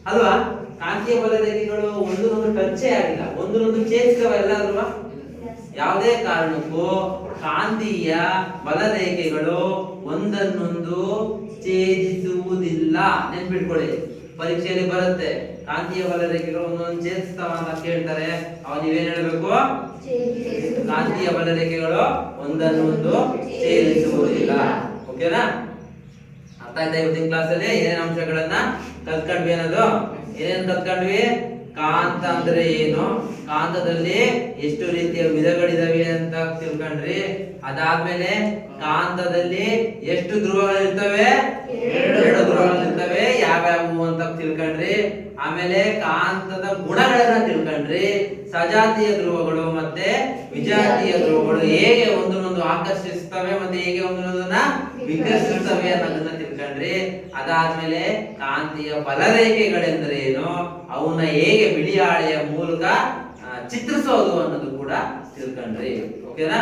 ಅಲ್ವಾ? ಕಾಂತೀಯ ಬಲ ರೇಖೆಗಳು ಒಂದೊಂದು ಟಚ್ಚೇ ಆಗಿಲ್ಲ, ಒಂದೊಂದು ಛೇದಿಸವ ಎಲ್ಲಾದ್ರೂ. ಯಾವುದೇ ಕಾರಣಕ್ಕೂ ಕಾಂತೀಯ ಬಲ ರೇಖೆಗಳು ಒಂದನ್ನೊಂದು ಛೇದಿಸುವುದಿಲ್ಲ. ನೆನ್ಪಿಟ್ಕೊಳ್ಳಿ, ಪರೀಕ್ಷೆಯಲ್ಲಿ ಬರುತ್ತೆ ಕಾಂತೀಯ ಬಲ ರೇಖೆಗಳು ಒಂದೊಂದು ಛೇದಿಸ್ತಾವ ಅಂತ ಕೇಳ್ತಾರೆ. ಅವಾಗ ನೀವೇನ್ ಹೇಳ್ಬೇಕು? ಕಾಂತೀಯ ಬಲ ರೇಖೆಗಳು ಒಂದನ್ನೊಂದು ಛೇದಿಸುವುದಿಲ್ಲ. ಓಕೆನಾ? ಅರ್ಥ ಆಯ್ತಾ? ಇವತ್ತಿನ ಕ್ಲಾಸಲ್ಲಿ ಏನೇನು ಅಂಶಗಳನ್ನ ಕಲ್ತ್ಕೊಂಡ್ವಿ ಅನ್ನೋದು? ಏನೇನು ಕಲ್ತ್ಕೊಂಡ್ವಿ? ಕಾಂತ ಅಂದ್ರೆ ಏನು, ಕಾಂತದಲ್ಲಿ ಎಷ್ಟು ರೀತಿಯ ವಿಧಗಳಿದಾವೆ ಅಂತ ತಿಳ್ಕೊಂಡ್ರಿ. ಅದಾದ್ಮೇಲೆ ಕಾಂತದಲ್ಲಿ ಎಷ್ಟು ಧ್ರುವಗಳಿರ್ತವೆ? 2 ಧ್ರುವಗಳಿರ್ತವೆ. ಯಾವ್ಯಾವು ಅಂತ ತಿಳ್ಕೊಂಡ್ರಿ. ಆಮೇಲೆ ಕಾಂತದ ಗುಣಗಳನ್ನ ತಿಳ್ಕೊಂಡ್ರಿ. ಸಜಾತೀಯ ಧ್ರುವಗಳು ಮತ್ತೆ ವಿಜಾತೀಯ ಧ್ರುವಗಳು ಹೇಗೆ ಒಂದನ್ನೊಂದು ಆಕರ್ಷಿಸ್ತವೆ ಮತ್ತೆ ಹೇಗೆ ಒಂದನ್ನೊಂದನ್ನ ವಿಕರ್ಷಿಸ್ತವೆ ಅನ್ನೋದನ್ನ ತಿಳ್ಕೊಂಡ್ರಿ. ಅದಾದ್ಮೇಲೆ ಕಾಂತೀಯ ಬಲರೇಖೆಗಳೆಂದರೆ ಏನು, ಅವನ್ನ ಹೇಗೆ ಬಿಳಿ ಹಾಳೆಯ ಮೂಲಕ ಚಿತ್ರಿಸೋದು ಅನ್ನೋದು ಕೂಡ ತಿಳ್ಕೊಂಡ್ರಿ. ಓಕೆನಾ?